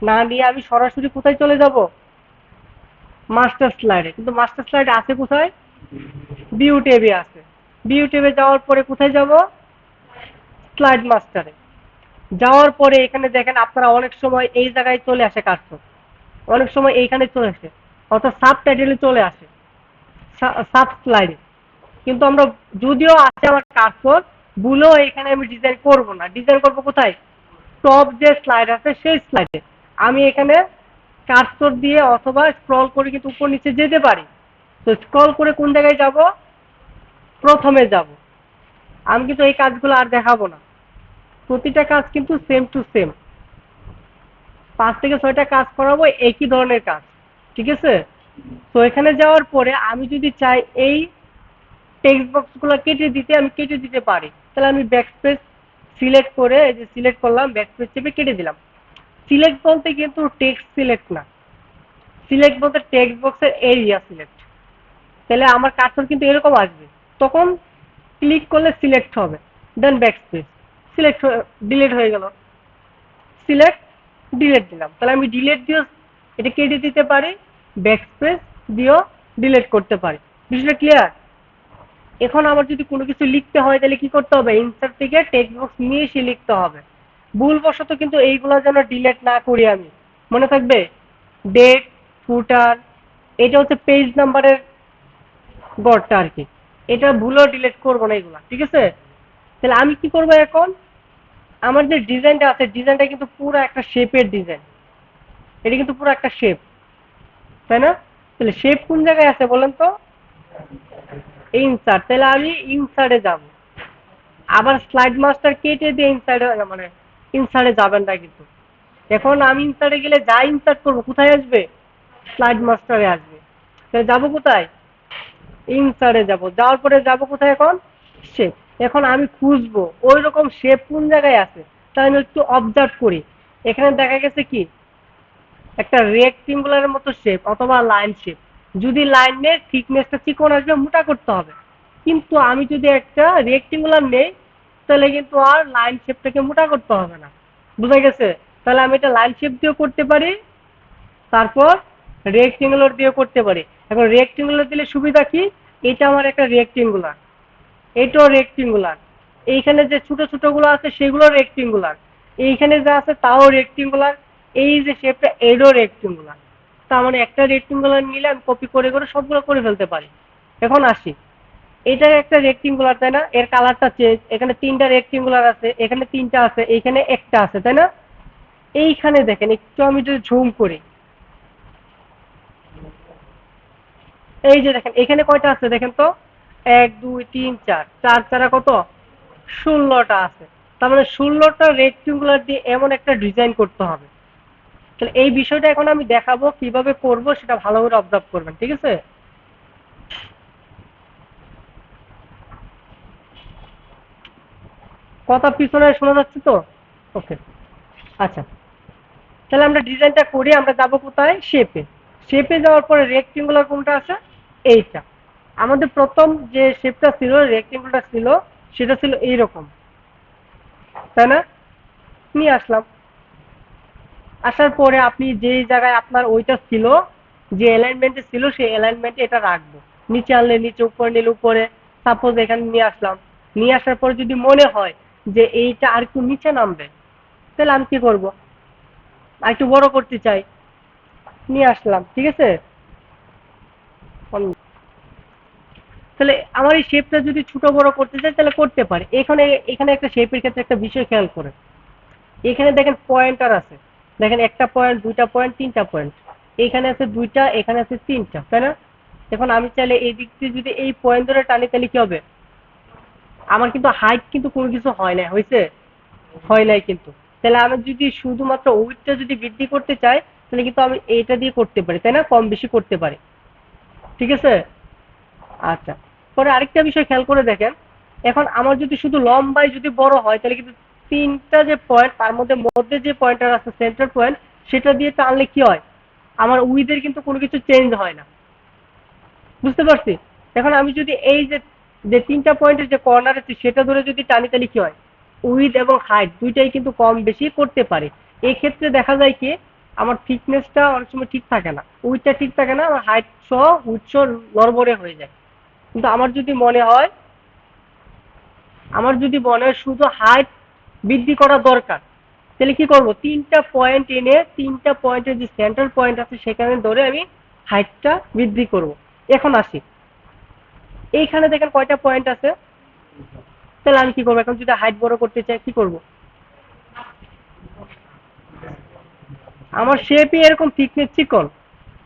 না নিয়ে আমি সরাসরি কোথায় চলে যাব? মাস্টার স্লাইডে। কিন্তু মাস্টার স্লাইডে আছে কোথায়? ভিউ ট্যাবে আছে। ভিউ ট্যাবে যাওয়ার পরে কোথায় যাব? স্লাইড মাস্টারে। যাওয়ার পরে এখানে দেখেন আপনারা অনেক সময় এই জায়গায় চলে আসে কার্সর, অনেক সময় এইখানে চলে আসে, অর্থাৎ সাব টাইটেলে চলে আসে, সাব স্লাইডে। কিন্তু আমরা যদিও আছে আমার কার্সর, ভুলেও এখানে আমি ডিজাইন করব না। ডিজাইন করব কোথায়? টপ যে স্লাইড আছে সেই স্লাইডে। আমি এখানে কার্সর দিয়ে অথবা স্ক্রল করে কিন্তু উপর নিচে যেতে পারি। তো স্ক্রল করে কোন জায়গায় যাব? প্রথমে যাব। আমি কিন্তু এই কাজগুলো আর দেখাবো না। প্রতিটা কাজ কিন্তু সেম টু সেম, 5 থেকে 6টা কাজ করাবো, একই ধরনের কাজ। ঠিক আছে? তো এখানে যাওয়ার পরে আমি যদি চাই এই টেক্সট বক্সগুলো কেটে দিতে, আমি কেটে দিতে পারি। তাহলে আমি ব্যাকস্পেস সিলেক্ট করে, এই যে সিলেক্ট করলাম, ব্যাকস্পেস চেপে কেটে দিলাম। সিলেক্ট বলতে কিন্তু টেক্সট সিলেক্ট না, সিলেক্ট বলতে টেক্সট বক্সের এরিয়া সিলেক্ট। তাহলে আমার কার্সর কিন্তু এরকম আসবে, তখন ক্লিক করলে সিলেক্ট হবে, দেন ব্যাকস্পেস, সিলেক্ট ডিলিট হয়ে গেল। সিলেক্ট ডিলিট দিলাম, তাহলে আমি ডিলিট দিয়েও এটা কেটে দিতে পারি, ব্যাকস্পেস দিয়েও ডিলিট করতে পারি। বিষয়টা ক্লিয়ার? এখন আমার যদি কোনো কিছু লিখতে হয় তাহলে কি করতে হবে? ইনসার্ট থেকে টেক্সট বক্স নিয়ে এসে লিখতে হবে। ভুলবশত কিন্তু এইগুলো যেন ডিলিট না করি আমি। মনে থাকবে? ডেট, ফুটার, এটা হচ্ছে পেজ নাম্বারের গড়টা আর কি। এটা ভুলেও ডিলিট করবো না এগুলা, ঠিক আছে? তাহলে আমি কি করবো এখন? আমার যে ডিজাইনটা আছে, ডিজাইনটা কিন্তু পুরো একটা শেপের ডিজাইন। এটা কিন্তু পুরো একটা শেপ, তাই না? তাহলে শেপ কোন জায়গায় আছে বলেন তো? ইনসার্ট। তাহলে আমি ইনসার্টে যাব। আবার স্লাইড মাস্টার কেটে দিয়ে ইনসার্টে, মানে ইনসার্টে যাবেন না কিন্তু। এখন আমি ইনসার্টে গেলে যা ইনসার্ট করবো কোথায় আসবে? স্লাইড মাস্টারে আসবে। তাহলে যাবো কোথায়? ইনসার্টে যাব। যাওয়ার পরে যাব কোথায় এখন? শেপ। এখন আমি খুঁজবো ওই রকম শেপ কোন জায়গায় আছে, তাই আমি একটু অবজার্ভ করি। এখানে দেখা গেছে কি একটা রেক্টেঙ্গুলারের মতো শেপ অথবা লাইন শেপ। যদি লাইনের থিকনেসটা চিকন আসবে, মোটা করতে হবে। কিন্তু আমি যদি একটা রেক্টেঙ্গুলার নেই তাহলে কিন্তু আর লাইন শেপটাকে মোটা করতে হবে না। বুঝা গেছে? তাহলে আমি এটা লাইন শেপ দিয়েও করতে পারি, তারপর রেক্টেঙ্গুলার দিয়েও করতে পারি। এখন রেক্টেঙ্গুলার দিলে সুবিধা কি? এটা আমার একটা রেক্টেঙ্গুলার, এটাও রেক্টেঙ্গুলার, এইখানে যে ছোট ছোট গুলো আছে সেগুলো রেক্টেঙ্গুলার, এইখানে যা আছে তাও রেক্টেঙ্গুলার, এই যে শেপটা এরও রেক্টেঙ্গুলার। তার মানে একটা রেক্টেঙ্গুলার নিলে আমি কপি করে করে সবগুলো করে ফেলতে পারি। এখন আসি, এটা একটা রেক্টেঙ্গুলার, তাই না? এর কালারটা চেঞ্জ। এখানে 3টা রেক্টেঙ্গুলার আছে, এখানে 3টা আছে, এইখানে একটা আছে, তাই না? এইখানে দেখেন একটু আমি যদি ঝুম করি, এই যে দেখেন এখানে কয়টা আছে দেখেন তো? 1 2 3 4, 4 4 কত? 16টা আছে। তার মানে 16টা রেক্টেঙ্গুলার দিয়ে এমন একটা ডিজাইন করতে হবে। তাহলে এই বিষয়টা এখন আমি দেখাবো কিভাবে করব, সেটা ভালো করে অবজার্ভ করবেন, ঠিক আছে? কথা পিছনে শোনা যাচ্ছে তো? ওকে, আচ্ছা। তাহলে আমরা ডিজাইনটা করি, আমরা যাব কোথায়? শেপে। শেপে যাওয়ার পরে রেক্টেঙ্গুলার কোনটা আছে? এইটা। আমাদের প্রথম যে শেপটা ছিল, রেক্টেঙ্গুলারটা ছিল, সেটা ছিল এইরকম, তাই না? নিয়ে আসলাম। আসার পরে আপনি যেই জায়গায় আপনার ওইটা ছিল, যে অ্যালাইনমেন্টে ছিল সেই অ্যালাইনমেন্টে এটা রাখবো। নিচে আনলে নিচে, উপরে নিলে উপরে। সাপোজ এখানে নিয়ে আসলাম। নিয়ে আসার পরে যদি মনে হয় যে এইটা আর একটু নিচে নামবে, তাহলে আমি কি করবো? আর একটু বড় করতে চাই, নিয়ে আসলাম, ঠিক আছে? তাহলে আমার এই শেপটা যদি ছোট বড় করতে চাই তাহলে করতে পারি। এখানে এখানে একটা শেপের ক্ষেত্রে একটা বিষয় খেয়াল করে, এখানে দেখেন পয়েন্টার আছে। দেখেন একটা পয়েন্ট, দুইটা পয়েন্ট, তিনটা পয়েন্ট, এইখানে আছে দুইটা, এখানে আছে তিনটা, তাই না? এখন আমি চাইলে এই দিক দিয়ে যদি এই পয়েন্ট ধরে টানি তাহলে কি হবে? আমার কিন্তু হাইট কিন্তু কোনো কিছু হয় না, হয়েছে? হয় নাই কিন্তু। তাহলে আমি যদি শুধুমাত্র উইডথটা যদি বৃদ্ধি করতে চাই তাহলে কিন্তু আমি এইটা দিয়ে করতে পারি, তাই না? কম বেশি করতে পারি, ঠিক আছে? আচ্ছা, পরে আরেকটা বিষয় খেয়াল করে দেখেন, এখন আমার যদি শুধু লম্বায় যদি বড় হয় তাহলে কিন্তু তিনটা যে পয়েন্ট তার মধ্যে মধ্যে যে পয়েন্টটা আছে সেন্টার পয়েন্ট, সেটা দিয়ে টানলে কি হয়? আমার উইথের কিন্তু কোনো কিছু চেঞ্জ হয় না, বুঝতে পারছি? এখন আমি যদি এই যে যে তিনটা পয়েন্টের যে কর্নার আছে সেটা ধরে যদি টানি তাহলে কি হয়? উইথ এবং হাইট দুইটাই কিন্তু কম বেশি করতে পারে। এই ক্ষেত্রে দেখা যায় কি, আমার থিকনেসটা অনেক সময় ঠিক থাকে না, উইথটা ঠিক থাকে না, আমার হাইট সহ উইথ সহ নড়বড়ে হয়ে যায়। কিন্তু আমার যদি মনে হয় শুধু হাইট বৃদ্ধি করা দরকার, তাহলে কি করব? তিনটা পয়েন্ট এনে তিনটা পয়েন্টের যে সেন্টার পয়েন্ট আছে সেখানে ধরে আমি হাইটটা বৃদ্ধি করব। এখন আসি, এইখানে দেখেন কয়টা পয়েন্ট আছে? তাহলে আমি কি করবো? এখন যদি হাইট বড় করতে চাই কি করব? আমার শেপই এরকম থিকনেস চিকন,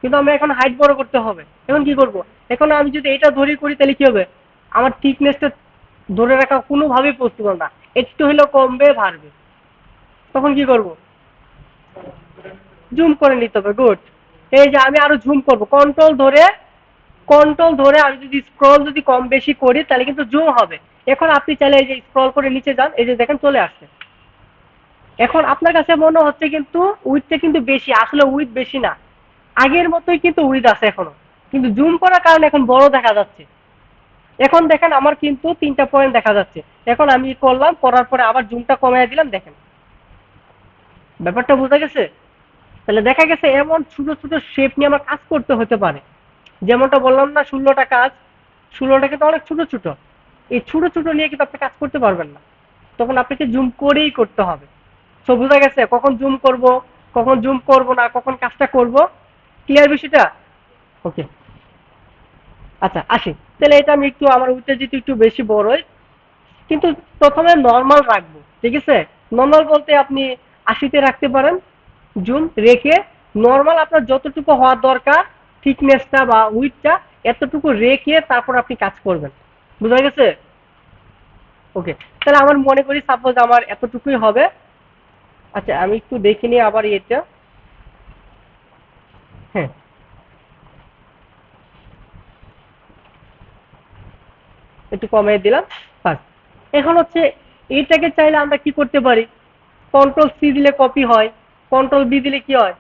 কিন্তু আমি এখন হাইট বড় করতে হবে। এখন কি করব? এখন আমি যদি এটা ধরে করি তাহলে কি হবে? আমার থিকনেসটা ধরে রাখা কোনোভাবেই পসিবল না, একটু হলেও কমবে বাড়বে। তখন কি করব? জুম করে নিতে হবে, গুড। এই যে আমি আরো জুম করব, কন্ট্রোল ধরে আমি যদি স্ক্রল যদি কম বেশি করি তাহলে কিন্তু জুম হবে। এখন আপনি চাইলে এই যে স্ক্রল করে নিচে যান, এই যে দেখেন চলে আসছে। এখন আপনার কাছে মনে হচ্ছে কিন্তু উইথটা কিন্তু বেশি, আসলে উইথ বেশি না, আগের মতোই কিন্তু উইথ আছে এখনো, কিন্তু জুম করার কারণে এখন বড় দেখা যাচ্ছে। এখন দেখেন আমার কিন্তু তিনটা পয়েন্ট দেখা যাচ্ছে। এখন আমি করলাম, করার পরে আবার জুমটা কমিয়ে দিলাম, দেখেন ব্যাপারটা বোঝা গেছে? তাহলে দেখা গেছে এমন ছোট ছোট শেপ নিয়ে আমার কাজ করতে হতে পারে। যেমনটা বললাম না, 16টা কাজ, 16টা কিন্তু অনেক ছোট ছোট। এই ছোট ছোট নিয়ে কিন্তু আপনি কাজ করতে পারবেন না, তখন আপনাকে জুম করেই করতে হবে। তো বোঝা গেছে কখন জুম করব, কখন জুম করব না, কখন কাজটা করব? ক্লিয়ার বিষয়টা? ওকে, আচ্ছা আসি। তাহলে এটা আমি একটু আমার উইথটা যেহেতু একটু বেশি বড়ই, কিন্তু প্রথমে নর্মাল রাখবো, ঠিক আছে? নর্মাল বলতে আপনি 80-তে রাখতে পারেন জুম রেখে। নর্মাল আপনার যতটুকু হওয়ার দরকার থিকনেসটা বা উইথটা, এতটুকু রেখে তারপর আপনি কাজ করবেন। বুঝা গেছে? ওকে, তাহলে আমার মনে করি সাপোজ আমার এতটুকুই হবে। আচ্ছা আমি একটু দেখে নিই আবার এটা। হ্যাঁ, একটু কমিয়ে দিলাম, বাস। এখন হচ্ছে এটাকে চাইলে আমরা কি করতে পারি? কন্ট্রোল সি দিলে কপি হয়, কন্ট্রোল বি দিলে কি হয়?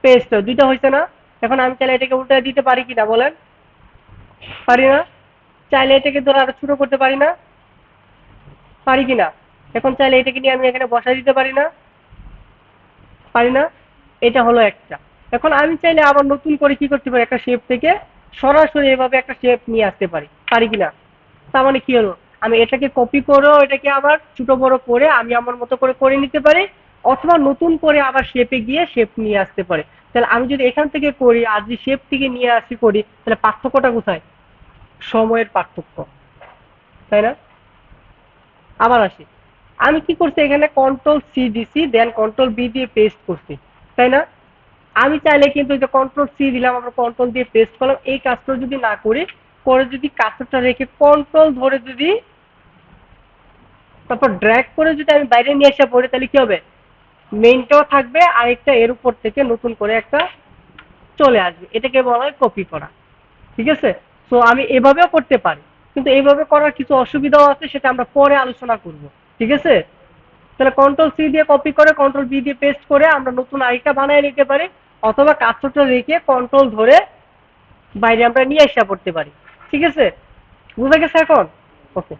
পেস্ট হয়, দুইটা হয়েছে না? এখন আমি চাইলে এটাকে উল্টে দিতে পারি কিনা বলেন? পারি না? চাইলে এটাকে ধরে আরো ছোট করতে পারি না? পারি কিনা? এখন চাইলে এটাকে নিয়ে আমি এখানে বসাই দিতে পারি না? পারি না? এটা হলো একটা। এখন আমি চাইলে আবার নতুন করে কি করতে পারি? একটা শেপ থেকে সরাসরি এভাবে একটা শেপ নিয়ে আসতে পারি, পারি কিনা? তার মানে কি হলো? আমি এটাকে কপি করেও এটাকে আবার ছোট বড় করে আমি আমার মতো করে নিতে পারি, অথবা নতুন করে আবার শেপে গিয়ে শেপ নিয়ে আসতে পারি। তাহলে আমি যদি এখান থেকে করি আর যদি শেপ থেকে নিয়ে আসি করি, তাহলে পার্থক্যটা কোথায়? সময়ের পার্থক্য, তাই না? আবার আসি, আমি কি করছি? এখানে কন্ট্রোল সি দিছি, দেন কন্ট্রোল বি দিয়ে পেস্ট করছি, তাই না? আমি চাইলে কিন্তু এই যে কন্ট্রোল সি দিলাম, আমরা কন্ট্রোল দিয়ে পেস্ট করলাম, এই কাজটা যদি না করি, করে যদি কাজটা রেখে কন্ট্রোল ধরে যদি তারপর ড্র্যাগ করে যদি আমি বাইরে নিয়ে আসা পড়ি তাহলে কি হবে? মেইনটাও থাকবে আর একটা এর উপর থেকে নতুন করে একটা চলে আসবে, এটাকে বলা হয় কপি করা, ঠিক আছে? তো আমি এভাবেও করতে পারি, কিন্তু এইভাবে করার কিছু অসুবিধাও আছে, সেটা আমরা পরে আলোচনা করব, ঠিক আছে? তাহলে কন্ট্রোল সি দিয়ে কপি করে কন্ট্রোল বি দিয়ে পেস্ট করে আমরা নতুন আরেকটা বানিয়ে নিতে পারি, অথবা কাজটা রেখে কন্ট্রোল ধরে বাইরে আমরা নিয়ে আসা পড়তে পারি, ঠিক আছে? বুঝা গেছে এখন? ওকে,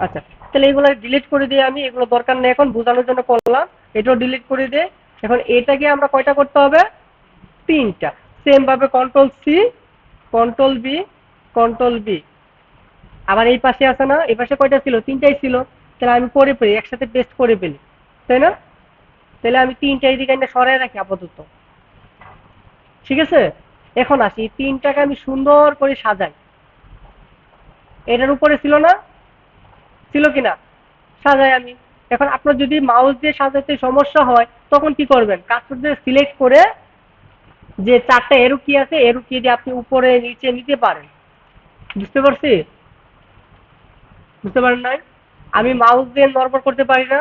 আচ্ছা, তাহলে এগুলো ডিলিট করে দিয়ে, আমি এগুলো দরকার নেই এখন, বোঝানোর জন্য করলাম। এটাও ডিলিট করে দিয়ে এখন এটাকে আমরা কয়টা করতে হবে? তিনটা। সেম ভাবে control C, control B, control B. আবার এই পাশে আছে না, এই পাশে কয়টা ছিল? তিনটাই ছিল। তাহলে আমি করে ফেলি, একসাথে পেস্ট করে ফেলি, তাই না? তাহলে আমি তিনটা এদিকে এনে সরাই রাখি আপাতত, ঠিক আছে? এখন আসি, এই তিনটাকে আমি সুন্দর করে সাজাই। এটার উপরে ছিল না? ছিল কিনা? সাজাই আমি। এখন আপনার যদি মাউস দিয়ে সাজাতে সমস্যা হয় তখন কি করবেন, কার্সর সিলেক্ট করে যে 4টা এরো কি আছে, এরো কি দিয়ে আপনি উপরে নিচে নিতে পারেন। বুঝতে পারছি? বুঝতে পারেন নাই? আমি মাউস দিয়ে নড়বড় করতে পারি না।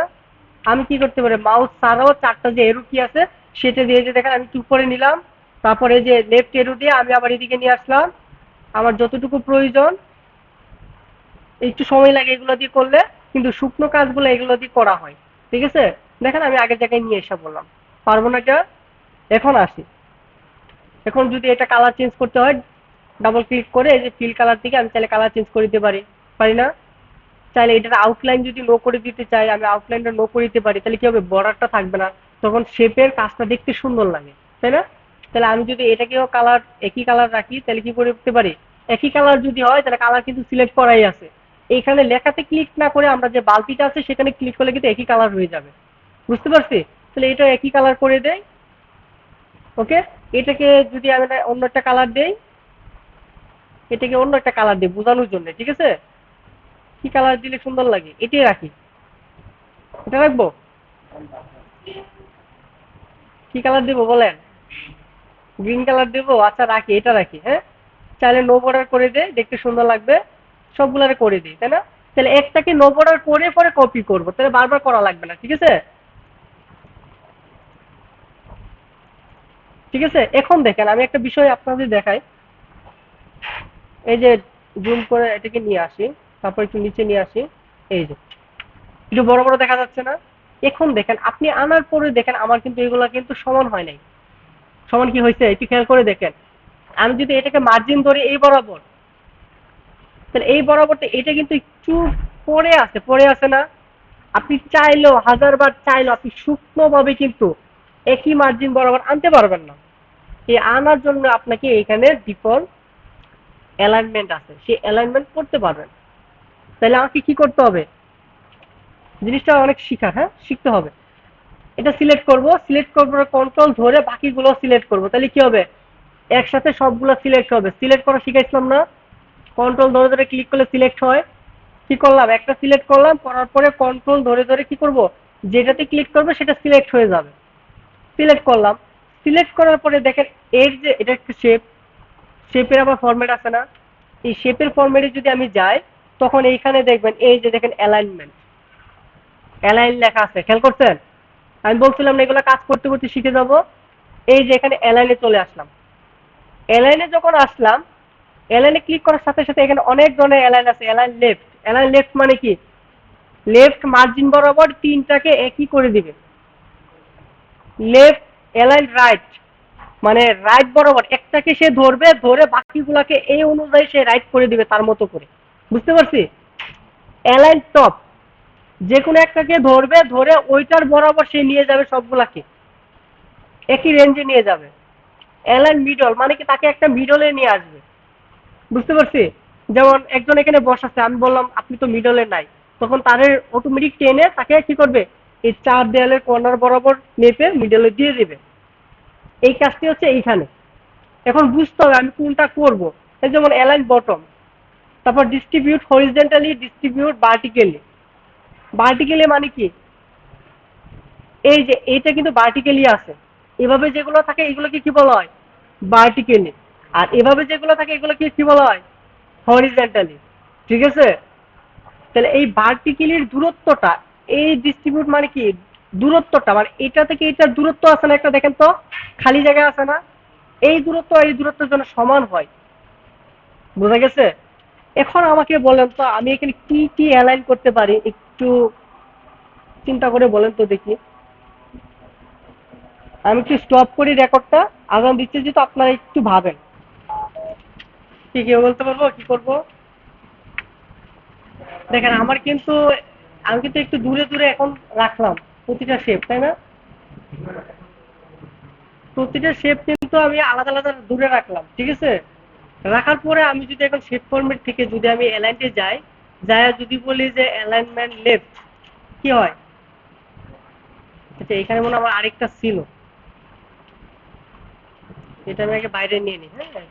আমি কি করতে পারি, মাউস ছাড়াও 4টা যে এরো কি আছে সেটা দিয়ে যে দেখেন আমি একটু উপরে নিলাম, তারপরে যে লেফট এরো দিয়ে আমি আবার এদিকে নিয়ে আসলাম। আমার যতটুকু প্রয়োজন, একটু সময় লাগে এগুলো দিয়ে করলে, কিন্তু শুকনো কাজগুলো এগুলো দিয়ে করা হয়। ঠিক আছে? দেখেন আমি আগের জায়গায় নিয়ে এসে বললাম পারবো না এটা। এখন আসি, এখন যদি এটা কালার চেঞ্জ করতে হয়, ডাবল ক্লিক করে এই যে ফিল কালার থেকে আমি চাইলে কালার চেঞ্জ করে দিতে পারি, পারি না? চাইলে এটার আউটলাইন যদি নো করে দিতে চাই, আমি আউটলাইনটা নো করে দিতে পারি, তাহলে কি হবে, বর্ডারটা থাকবে না, তখন শেপের কাজটা দেখতে সুন্দর লাগে, তাই না? তাহলে আমি যদি এটাকেও কালার একই কালার রাখি তাহলে কি করতে পারি, একই কালার যদি হয় তাহলে কালার কিন্তু সিলেক্ট করাই আছে, এইখানে লেখাতে ক্লিক না করে আমরা যে বালতিটা আছে সেখানে ক্লিক করলে কিন্তু একই কালার হয়ে যাবে। বুঝতে পারছি? তাহলে এটা একই কালার করে দেয়। ওকে, এটাকে যদি আমি অন্য একটা কালার দেই, এটাকে অন্য একটা কালার দিই বোঝানোর জন্য, ঠিক আছে? কি কালার দিলে সুন্দর লাগে, এটাই রাখি, এটা রাখবো। কি কালার দিব বলেন? গ্রিন কালার দেবো, আচ্ছা রাখি, এটা রাখি, হ্যাঁ। চাইলে নো বর্ডার করে দেয়, দেখতে সুন্দর লাগবে, সবগুলারে করে দিই, তাই না? তাহলে একটাকে নো বর্ডার করে পরে কপি করবো, তাহলে বারবার করা লাগবে না, ঠিক আছে? ঠিক আছে, এখন দেখেন আমি একটা বিষয় আপনাদের দেখাই। এই যে জুম করে এটাকে নিয়ে আসি, তারপর একটু নিচে নিয়ে আসি, এই যে একটু বড় বড় দেখা যাচ্ছে না? এখন দেখেন আপনি আনার পরে দেখেন আমার কিন্তু এগুলা কিন্তু সমান হয় নাই। সমান কি হয়েছে একটু খেয়াল করে দেখেন। আমি যদি এটাকে মার্জিন ধরি এই বরাবর, তাহলে এই বরাবরটা এটা কিন্তু একটু পড়ে আছে না? আপনি চাইলেও হাজারবার চাইলেও আপনি শুকনোভাবে কিন্তু একই মার্জিন বরাবর আনতে পারবেন না। এই আনার জন্য আপনাকে এখানে ডিফল্ট অ্যালাইনমেন্ট আছে, সেই অ্যালাইনমেন্ট করতে পারবেন। তাহলে আমাকে কি করতে হবে, জিনিসটা অনেক শিখার, হ্যাঁ শিখতে হবে। এটা সিলেক্ট করব, সিলেক্ট করব কন্ট্রোল ধরে বাকিগুলো সিলেক্ট করব, তাহলে কি হবে, একসাথে সবগুলো সিলেক্ট হবে। সিলেক্ট করা শিখাইছিলাম না, কন্ট্রোল ধরে ধরে ক্লিক করলে সিলেক্ট হয়। কি করলাম, একটা সিলেক্ট করলাম, করার পরে কন্ট্রোল ধরে ধরে কি করব, যেটাতে ক্লিক করবে সেটা সিলেক্ট হয়ে যাবে। সিলেক্ট করলাম, সিলেক্ট করার পরে দেখেন এর যে এটা একটা শেপ, শেপের আবার ফরম্যাট আছে না? এই শেপের ফরম্যাটে যদি আমি যাই তখন এইখানে দেখবেন এই যে দেখেন অ্যালাইনমেন্ট, অ্যালাইন লেখা আছে, খেয়াল করছেন? আমি বলছিলাম না এগুলো কাজ করতে করতে শিখে যাব। এই যে এখানে অ্যালাইনে চলে আসলাম, অ্যালাইনে যখন আসলাম, অ্যালাইনে ক্লিক করার সাথে সাথে এখানে অনেক ধরনের অ্যালাইন আছে। অ্যালাইন লেফট, অ্যালাইন লেফট মানে কি, লেফট মার্জিন বরাবর তিনটাকে একই করে দিবে। লেফট অ্যালাইন রাইট মানে রাইট বরাবর একটাকে সে ধরবে, ধরে বাকিগুলাকে এই অনুযায়ী সে রাইট করে দিবে তার মতো করে। বুঝতে পারছি? অ্যালাইন টপ, যে কোনো একটাকে ধরবে, ধরে ওইটার বরাবর সে নিয়ে যাবে সবগুলাকে, একই রেঞ্জে নিয়ে যাবে। অ্যালাইন মিডল মানে কি, তাকে একটা মিডলে নিয়ে আসবে। বুঝতে পারছি? যেমন একজন এখানে বসাচ্ছে, আমি বললাম আপনি তো মিডলে নাই, তখন তাদের অটোমেটিক টেনে তাকে কি করবে, এই চার দেয়ালের কর্নার বরাবর মেপে মিডলে দিয়ে দিবে। এই কাজটি হচ্ছে এইখানে। এখন বুঝতে হবে আমি কোনটা করব। এই যেমন অ্যালাইন বটম, তারপর distribute horizontally, distribute vertically. Vertically মানে কি, এই যে এইটা কিন্তু ভার্টিক্যালি আছে, এভাবে যেগুলো থাকে এগুলোকে কি বলা হয়, ভার্টিক্যালি। আর এভাবে যেগুলো থাকে এগুলোকে কি বলা হয়, হরিজন্টালি। ঠিক আছে? তাহলে এই ভার্টিক্যালির দূরত্বটা, এই ডিস্ট্রিবিউট মানে কি, দূরত্বটা মানে এটা থেকে এটার দূরত্ব আছে না, একটা দেখেন তো খালি জায়গা আছে না, এই দূরত্ব এই দূরত্বের জন্য সমান হয়। বোঝা গেছে? এখন আমাকে বলেন তো আমি এখানে কি কি অ্যালাইন করতে পারি, একটু চিন্তা করে বলেন তো দেখি। আমি একটু স্টপ করি রেকর্ডটা, আগাম দিচ্ছি যেহেতু আপনারা একটু ভাবেন। কি কেউ বলতে পারবো কি করব? দেখেন আমার কিন্তু, আমি কিন্তু একটু দূরে দূরে এখন রাখলাম প্রতিটা শেপ, তাই না? প্রতিটা শেপ কিন্তু আমি আলাদা আলাদা দূরে রাখলাম, ঠিক আছে? রাখার পরে আমি যদি এখন শেপ ফরম্যাট থেকে যদি আমি অ্যালাইনটে যাই, যায় যদি বলি যে অ্যালাইনমেন্ট লেফট, কি হয়? আচ্ছা এখানে মনে হয় আমার আরেকটা ছিল, এটা আমি আগে বাইরে নিয়ে নিই, হ্যাঁ।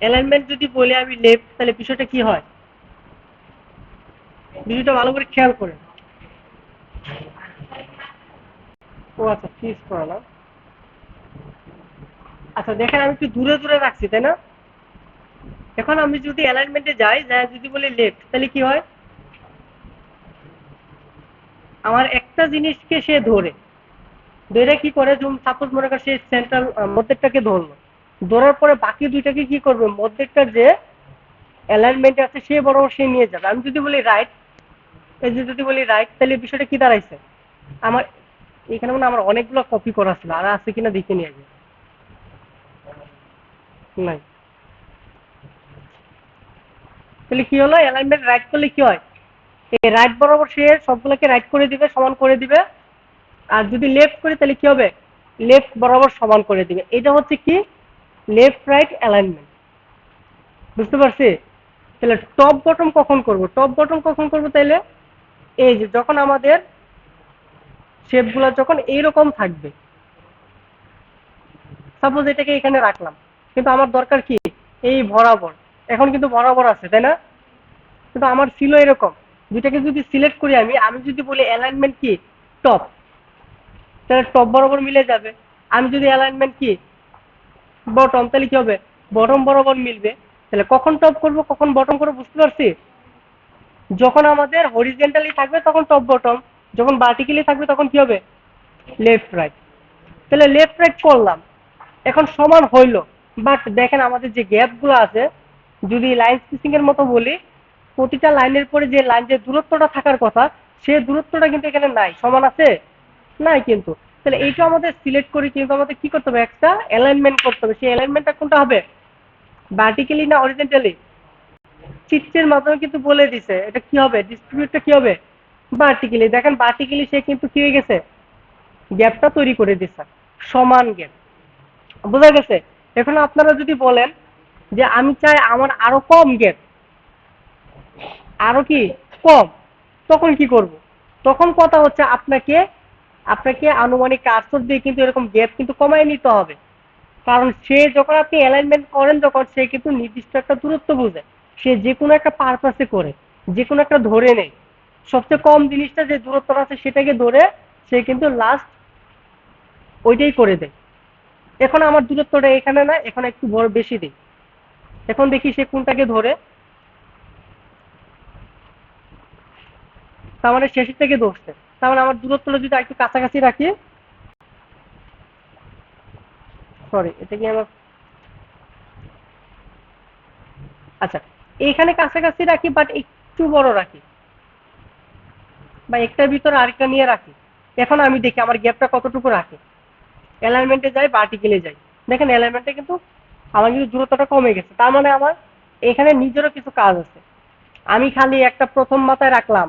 অ্যালাইনমেন্ট যদি বলি আমি লেফট, তাহলে বিষয়টা কি হয়, বিষয়টা ভালো করে খেয়াল করেন। ও আচ্ছা, ফিক্স করা না। আচ্ছা দেখেন আমি একটু দূরে দূরে রাখছি, তাই না? এখন আমি যদি অ্যালাইনমেন্টে যাই, যদি বলি লেফট, তাহলে কি হয়? আমার একটা জিনিসকে সে ধরে ধরে কি করে, সাপোজ মনে কর সে সেন্ট্রাল মধ্যেরটাকে ধরলো, ধরার পরে বাকি দুইটাকে কি করবে, মধ্যেরটার যে অ্যালাইনমেন্ট আছে সে বরাবর সে নিয়ে যাবে। আমি যদি বলি রাইট, এই যে যদি বলি রাইট, তাহলে বিষয়টা কি দাঁড়াইছে? আমার এখানে মানে আমার অনেকগুলো কপি করা ছিল, আর আছে কিনা দেখে নিয়ে আগে। নাই, তাহলে কি হলো, অ্যালাইনমেন্ট রাইট করলে কি হয়, এই রাইট বরাবর সে সবগুলোকে রাইট করে দিবে, সমান করে দিবে। আর যদি লেফট করি তাহলে কি হবে, লেফট বরাবর সমান করে দিবে। এটা হচ্ছে কি, লেফট রাইট অ্যালাইনমেন্ট। বুঝতে পারছি? তাহলে টপ বটম কখন করব, টপ বটম কখন করব, তাইলে এই যে যখন আমাদের শেপগুলো যখন এইরকম থাকবে, সাপোজ এটাকে এখানে রাখলাম, কিন্তু আমার দরকার কি, এই বরাবর। এখন কিন্তু বরাবর আছে, তাই না? কিন্তু আমার ছিল এরকম। দুইটাকে যদি সিলেক্ট করি, আমি আমি যদি বলি অ্যালাইনমেন্ট কি, টপ, তাহলে টপ বরাবর মিলে যাবে। আমি যদি অ্যালাইনমেন্ট কি, বটম, তাহলে কি হবে, বটম বরাবর মিলবে। তাহলে কখন টপ করব কখন বটম করবো, বুঝতে পারছি? যখন আমাদের হরিজেন্টালি থাকবে তখন টপ বটম, যখন ভার্টিক্যালি থাকবে তখন কি হবে, লেফট রাইট। তাহলে লেফট রাইট করলাম, এখন সমান হইলো। বাট দেখেন আমাদের যে গ্যাপ গুলো আছে, যদি লাইন স্পেসিং এর মতো বলি, প্রতিটা লাইনের পরে যে লাইন যে দূরত্বটা থাকার কথা, সে দূরত্বটা কিন্তু এখানে নাই, সমান আছে, নাই কিন্তু। তাহলে এইটা আমাদের সিলেক্ট করে কিন্তু আমাদের কি করতে হবে, একটা অ্যালাইনমেন্ট করতে হবে। সেই অ্যালাইনমেন্টটা কোনটা হবে, ভার্টিক্যালি না হরিজেন্টালি? চিত্রের মাধ্যমে কিন্তু বলে দিছে এটা কি হবে, ডিস্ট্রিবিউটটা কি হবে, ভার্টিক্যালি। দেখেন ভার্টিক্যালি সে কিন্তু কি হয়ে গেছে, গ্যাপটা তৈরি করে দিচ্ছে, সমান গ্যাপ। বোঝা গেছে? এখন আপনারা যদি বলেন যে আমি চাই আমার আরো কম গ্যাপ, আরো কি কম, তখন কি করব? তখন কথা হচ্ছে আপনাকে আপনাকে আনুমানিক কার্সর দিয়ে কিন্তু এরকম গ্যাপ কিন্তু কমায় নিতে হবে। কারণ সে যখন আপনি অ্যালাইনমেন্ট করেন, যখন সে কিন্তু নির্দিষ্ট একটা দূরত্ব বুঝে, সে যে কোনো একটা পারপাসে করে, যে কোনো একটা ধরে নেই, সবচেয়ে কম জিনিসটা যে দূরত্বটা আছে সেটাকে ধরে সে কিন্তু লাস্ট ওইটাই করে দেয়। এখন আমার দূরত্বটা এখানে না, এখন একটু বড় বেশি দিই, এখন দেখি সে কোনটাকে ধরে। তার মানে শেষের থেকে ধরছে, তার মানে আমার দূরত্বটা যদি একটু কাছাকাছি রাখি, সরি এটা কি আমার, আচ্ছা এইখানে কাছাকাছি রাখি বাট একটু বড় রাখি, বা একটার ভিতরে আরেকটা নিয়ে রাখি। এখন আমি দেখি আমার গ্যাপটা কতটুকু রাখে। অ্যালাইনমেন্টে যাই, ভার্টিক্যালে যাই, দেখেন অ্যালাইনমেন্টে কিন্তু আমার কিন্তু দূরত্বটা কমে গেছে। তার মানে আমার এখানে নিজেরও কিছু কাজ আছে। আমি খালি একটা প্রথম মাথায় রাখলাম,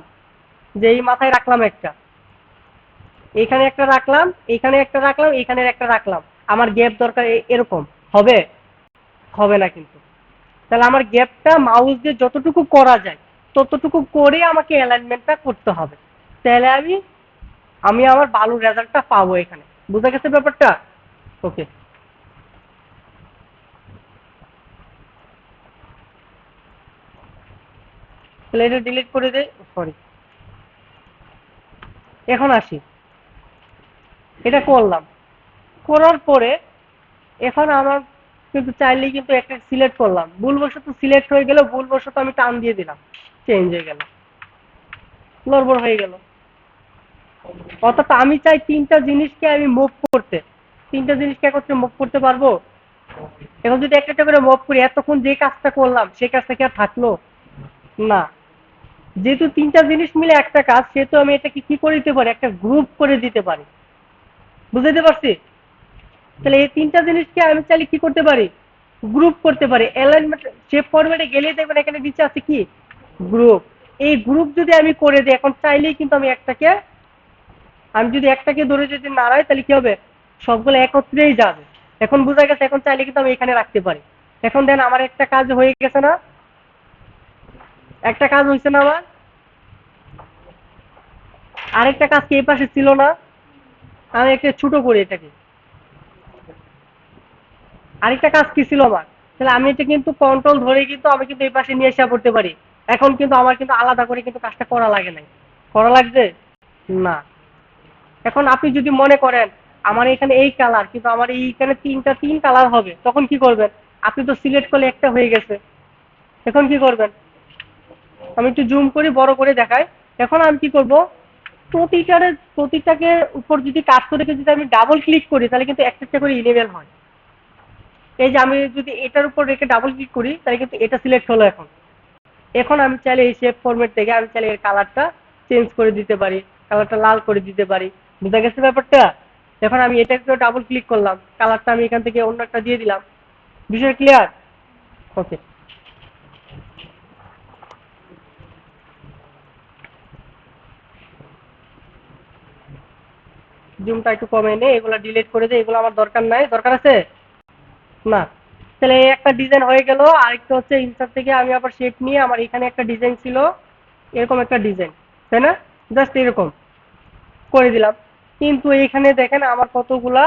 যে এই মাথায় রাখলাম একটা, এখানে একটা রাখলাম, এখানে একটা রাখলাম, এখানে একটা রাখলাম, আমার গ্যাপ দরকার এরকম হবে, হবে না কিন্তু। তাহলে আমার গ্যাপটা মাউস দিয়ে যতটুকু করা যায় ততটুকু করে আমাকে অ্যালাইনমেন্টটা করতে হবে। তাহলে আমি আমি আমার ভালো রেজাল্টটা পাবো এখানে। বুঝা গেছে ব্যাপারটা? ওকে, তাহলে এটা ডিলিট করে দেই, সরি। এখন আসি, এটা করলাম, করার পরে এখন আমার কিন্তু চাইলেই কিন্তু একটা সিলেক্ট করলাম, ভুলবশত সিলেক্ট হয়ে গেল, ভুলবশত আমি টান দিয়ে দিলাম, চেঞ্জ হয়ে গেল, নড়বড় হয়ে গেল। অর্থাৎ আমি চাই তিনটা জিনিসকে আমি মুভ করতে, তিনটা জিনিসকে একত্রে মুভ করতে পারবো। এখন যদি একটা একটা করে মুভ করি, এতক্ষণ যে কাজটা করলাম সেই কাজটা কি আর থাকলো না? যেহেতু তিনটা জিনিস মিলে একটা কাজ, সেহেতু আমি এটাকে কি করে দিতে পারি, একটা গ্রুপ করে দিতে পারি। বুঝতে পারছি? তাহলে এই তিনটা জিনিসকে আমি চাইলে কি করতে পারি, গ্রুপ করতে পারি। অ্যালাইনমেন্ট শেপ ফরম্যাটে গেলেই দেখবেন এখানে নিচে আছে কি, গ্রুপ। এই গ্রুপ যদি আমি করে দিই, এখন চাইলেই কিন্তু আমি যদি একটাকে ধরে যদি নাড়াই, তাহলে কি হবে, সবগুলো একত্রেই যাবে। এখন বোঝা গেছে, এখন চাইলে কিন্তু আমি এখানে রাখতে পারি। এখন দেন আমার একটা কাজ হয়ে গেছে না, একটা কাজ হয়েছে না আমার, আরেকটা কাজ কি এই পাশে ছিল না? আমি একটা ছোট করি এটাকে, আরেকটা কাজ কি ছিল আমার, তাহলে আমি এটা কিন্তু কন্ট্রোল ধরে কিন্তু আমি কিন্তু এই পাশে নিয়ে এসে করতে পারি। এখন কিন্তু আমার কিন্তু আলাদা করে কিন্তু কাজটা করা লাগে নাই, করা লাগছে না। এখন আপনি যদি মনে করেন আমার এখানে এই কালার, কিন্তু আমার এইখানে তিন কালার হবে, তখন কি করবেন? আপনি তো সিলেক্ট করলে একটা হয়ে গেছে, এখন কি করবেন? আমি একটু জুম করি, বড় করে দেখাই। এখন আমি কি করব, প্রতিটাকে উপর যদি কাজ রেখে যদি আমি ডাবল ক্লিক করি, তাহলে কিন্তু একটা একটা করে ইনেবল হয়। এই যে আমি যদি এটার উপর রেখে ডাবল ক্লিক করি, তাহলে কিন্তু এটা সিলেক্ট হলো। এখন এখন আমি চাইলে এই শেপ ফরম্যাট থেকে আমি চাইলে এর কালারটা চেঞ্জ করে দিতে পারি, কালারটা লাল করে দিতে পারি। বুঝা গেছে ব্যাপারটা? এখন আমি এটাকে ডাবল ক্লিক করলাম, কালারটা আমি এখান থেকে অন্য একটা দিয়ে দিলাম। বিষয় ক্লিয়ার? ওকে। জুমটা একটু কমে নে, এগুলো ডিলিট করে দে, এগুলো আমার দরকার নাই। দরকার আছে না? তাহলে এই একটা ডিজাইন হয়ে গেল। আরেকটা হচ্ছে ইনসার্ট থেকে আমি আবার শেপ নিয়ে, আমার এখানে একটা ডিজাইন ছিল, এরকম একটা ডিজাইন, তাই না? জাস্ট এরকম করে দিলাম। কিন্তু এইখানে দেখেন আমার কতগুলা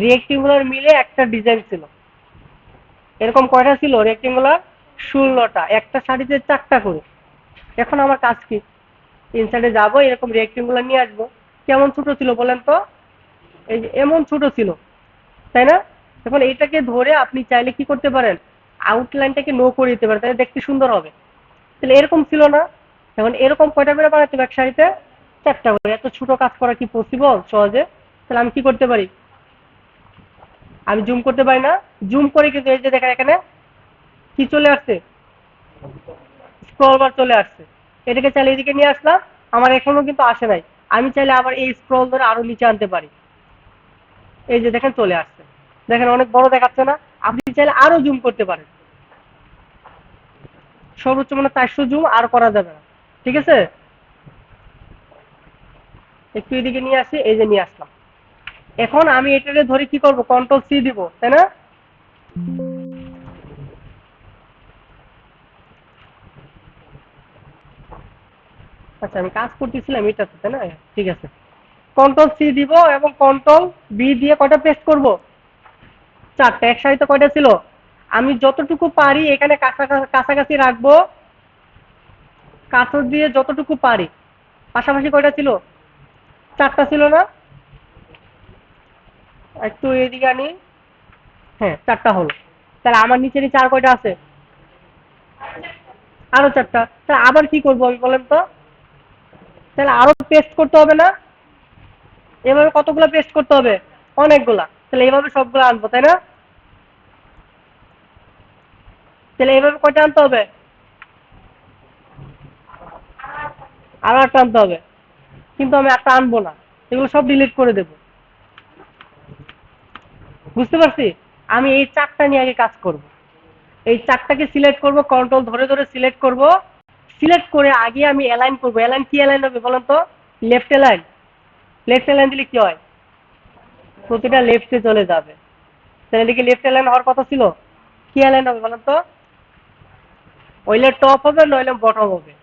রেক্টেঙ্গুলার মিলে একটা ডিজাইন ছিল। এরকম কয়টা ছিল রেক্টেঙ্গুলার? 16টা, একটা শাড়িতে 4টা করে। এখন আমার কাজ কি? ইনসার্টে যাবো, এরকম রেক্টেঙ্গুলার নিয়ে আসবো। কেমন ছোট ছিল বলেন তো? এই যে এমন ছোট ছিল, তাই না? এখন এইটাকে ধরে আপনি চাইলে কি করতে পারেন, আউটলাইনটাকে নো করে দিতে পারেন, তাহলে দেখতে সুন্দর হবে। তাহলে এরকম ছিল না? এখন এরকম কয়টা করে বানাতে হবে এক শাড়িতে? 4টা করে। এত ছোট কাজ করা কি পসিবল সহজে? তাহলে আমি কি করতে পারি, আমি জুম করতে পারি না? জুম করে কিন্তু এই যে দেখেন এখানে কি চলে আসছে, স্ক্রল বার চলে আসছে। এটাকে চাইলে এদিকে নিয়ে আসলাম, আমার এখনো কিন্তু আসে নাই। আমি চাইলে আবার এই স্ক্রল ধরে আরো নিচে আনতে পারি। এই যে দেখেন চলে আসছে। দেখেন অনেক বড় দেখাচ্ছে না? আপনি চাইলে আরো জুম করতে পারেন। সর্বোচ্চ মানে 400 জুম আর করা যাবে না। ঠিক আছে? একটু এদিকে নিয়ে আসি, এই যে নিয়ে আসলাম। এখন আমি এটাকে ধরে কি করব, কন্ট্রোল সি দিব, তাই না? আচ্ছা, আমি কাজ করতেছিলাম এটাতে, তাই না? ঠিক আছে। কন্ট্রোল সি দিব এবং কন্ট্রোল বি দিয়ে কয়টা পেস্ট করব? 4টা। এক সারিতে কয়টা ছিল? আমি যতটুকু পারি এখানে কাছাকাছি রাখবো, কাঁচর দিয়ে যতটুকু পারি। পাশাপাশি কয়টা ছিল? 4টা ছিল না? একটু এদিকে আনি। হ্যাঁ, 4টা হলো। তাহলে আমার নিচে নিচে আর কয়টা আছে? আরো 4টা। তাহলে আবার কি করবো আমি বলেন তো? তাহলে আরো পেস্ট করতে হবে না? এভাবে কতগুলো পেস্ট করতে হবে? অনেকগুলা। তাহলে এইভাবে সবগুলো আনবো, তাই না? তাহলে এইভাবে কয়টা আনতে হবে? আরো একটা আনতে হবে। কিন্তু আমি একটা আনবো না, এগুলো সব ডিলিট করে দেবো। বুঝতে পারছি? আমি এই 4টা নিয়ে আগে কাজ করব। এই 4টাকে সিলেক্ট করব, কন্ট্রোল ধরে ধরে সিলেক্ট করব। সিলেক্ট করে আগে আমি অ্যালাইন করব। অ্যালাইন কি অ্যালাইন হবে বলেন তো? Left align. লেফট অ্যালাইন দিলে কি হয়? প্রতিটা লেফটে চলে যাবে। তাহলে এদিকে লেফট অ্যালাইন হওয়ার কথা ছিল। কি অ্যালাইন হবে বলেন তো? হইলে টপ হবে, নইলে বটম হবে।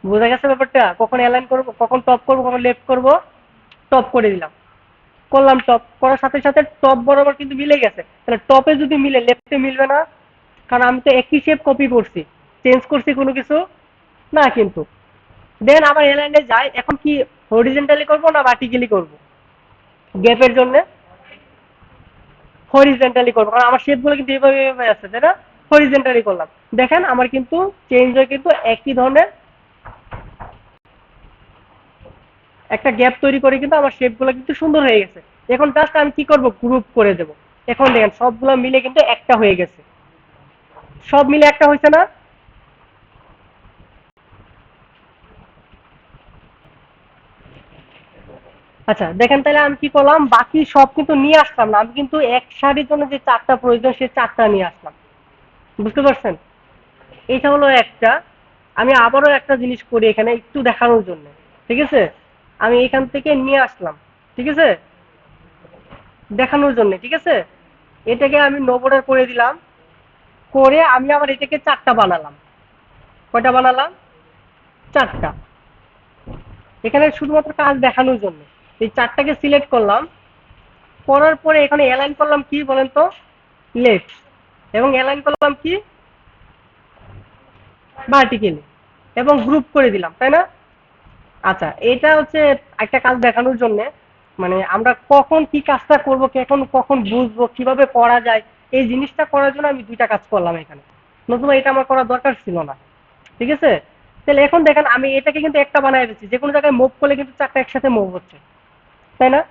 বোঝা গেছে ব্যাপারটা? কখন অ্যালাইন করব, কখন টপ করব, কখন লেফট করব। টপ করে দিলাম, করলাম। টপ করার সাথে সাথে টপ বরাবর কিন্তু মিলে গেছে। তাহলে টপে যদি মিলে, লেফটে মিলবে না? কারণ আমি তো একই শেপ কপি করছি, চেঞ্জ করছি কোনো কিছু না কিন্তু। দেন আবার এলাইনে যাই। এখন কি হরিজেন্টালি করব না ভার্টিক্যালি করব? গ্যাপের জন্য হরিজেন্টালি করব, কারণ আমার শেপগুলো কিন্তু এইভাবে এইভাবে আছে, তাই না? হরিজেন্টালি করলাম। দেখেন আমার কিন্তু চেঞ্জ হয়ে কিন্তু একই ধরনের একটা গ্যাপ তৈরি করে কিন্তু আমার শেপগুলো কিন্তু সুন্দর হয়ে গেছে। এখন জাস্ট আমি কি করব, গ্রুপ করে দেব। এখন দেখেন সবগুলো মিলে কিন্তু একটা হয়ে গেছে। সব মিলে একটা হয়েছে না? আচ্ছা দেখেন, তাহলে আমি কি করলাম, বাকি সব কিন্তু নিয়ে আসলাম না, আমি কিন্তু এক শাড়ির জন্য যে 4টা প্রয়োজন সে 4টা নিয়ে আসলাম। বুঝতে পারছেন? এটা হলো একটা। আমি আবারও একটা জিনিস করি এখানে একটু দেখানোর জন্য। ঠিক আছে? আমি এখান থেকে নিয়ে আসলাম, ঠিক আছে, দেখানোর জন্য। ঠিক আছে? এটাকে আমি নো বর্ডার করে দিলাম। করে আমি আবার এটাকে 4টা বানালাম। কয়টা বানালাম? 4টা। এখানে শুধুমাত্র কাজ দেখানোর জন্য এই 4টাকে সিলেক্ট করলাম। করার পরে এখানে অ্যালাইন করলাম কি বলেন তো? লেফট। এবং অ্যালাইন করলাম কি? ভার্টিক্যালি। এবং গ্রুপ করে দিলাম, তাই না? আচ্ছা, এটা হচ্ছে একটা কাজ দেখানোর জন্য, মানে আমরা কখন কি কাজটা করব, কখন কখন বুঝবো, কিভাবে করা যায়, এই জিনিসটা করার জন্য আমি দুইটা কাজ করলাম এখানে। নতুবা এটা আমার করার দরকার ছিল না। ঠিক আছে? তাহলে এখন দেখেন আমি এটাকে কিন্তু একটা বানায় দিচ্ছি, যে কোনো জায়গায় মুভ করলে কিন্তু চারটা একসাথে মুভ হচ্ছে, তাই না?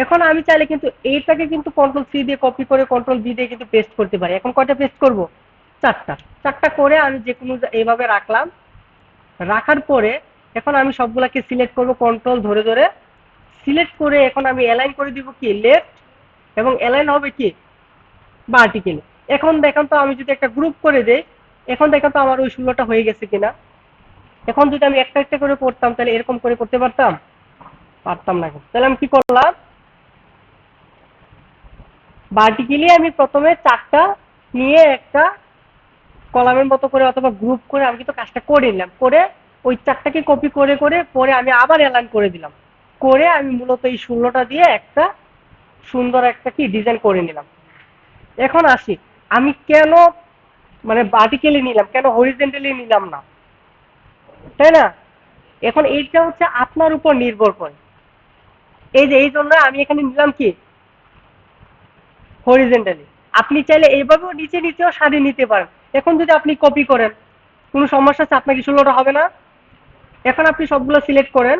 এখন আমি চাইলে কিন্তু এইটাকে কিন্তু কন্ট্রোল সি দিয়ে কপি করে কন্ট্রোল বি দিয়ে কিন্তু পেস্ট করতে পারি। এখন কয়টা পেস্ট করব? চারটা। চারটা করে আমি যে কোনো এইভাবে রাখলাম। রাখার পরে এখন আমি সবগুলাকে সিলেক্ট করব কন্ট্রোল ধরে ধরে। সিলেক্ট করে এখন আমি অ্যালাইন করে দিব কি লেফট, এবং অ্যালাইন হবে কি ভার্টিক্যালি। এখন দেখেন তো আমি যদি একটা গ্রুপ করে দেই, এখন দেখেন তো আমার ওই 16টা হয়ে গেছে কিনা। এখন যদি আমি একটা একটা করে করতাম তাহলে এরকম করে করতে পারতাম? পারতাম না। তাহলে আমি কি করলাম, ভার্টিক্যালি আমি প্রথমে চারটা নিয়ে একটা কলামের মতো করে অথবা গ্রুপ করে আমি কিন্তু কাজটা করে নিলাম, করে ওই চারটাকে কপি করে করে পরে আমি আবার অ্যালাইন করে দিলাম, করে আমি মূলত এই 16টা দিয়ে একটা সুন্দর একটা কি ডিজাইন করে নিলাম। এখন আসি, আমি কেন মানে ভার্টিক্যালি নিলাম, কেন হরিজেন্টালি নিলাম না, তাই না? এখন এইটা হচ্ছে আপনার উপর নির্ভর করে। এই যে এই জন্য আমি এখানে নিলাম কি হরিজেন্টালি। আপনি চাইলে এইভাবেও নিচে নিচেও সারি নিতে পারেন। এখন যদি আপনি কপি করেন, কোনো সমস্যা আছে? আপনার কি 16টা হবে না? এখন আপনি সবগুলো সিলেক্ট করেন।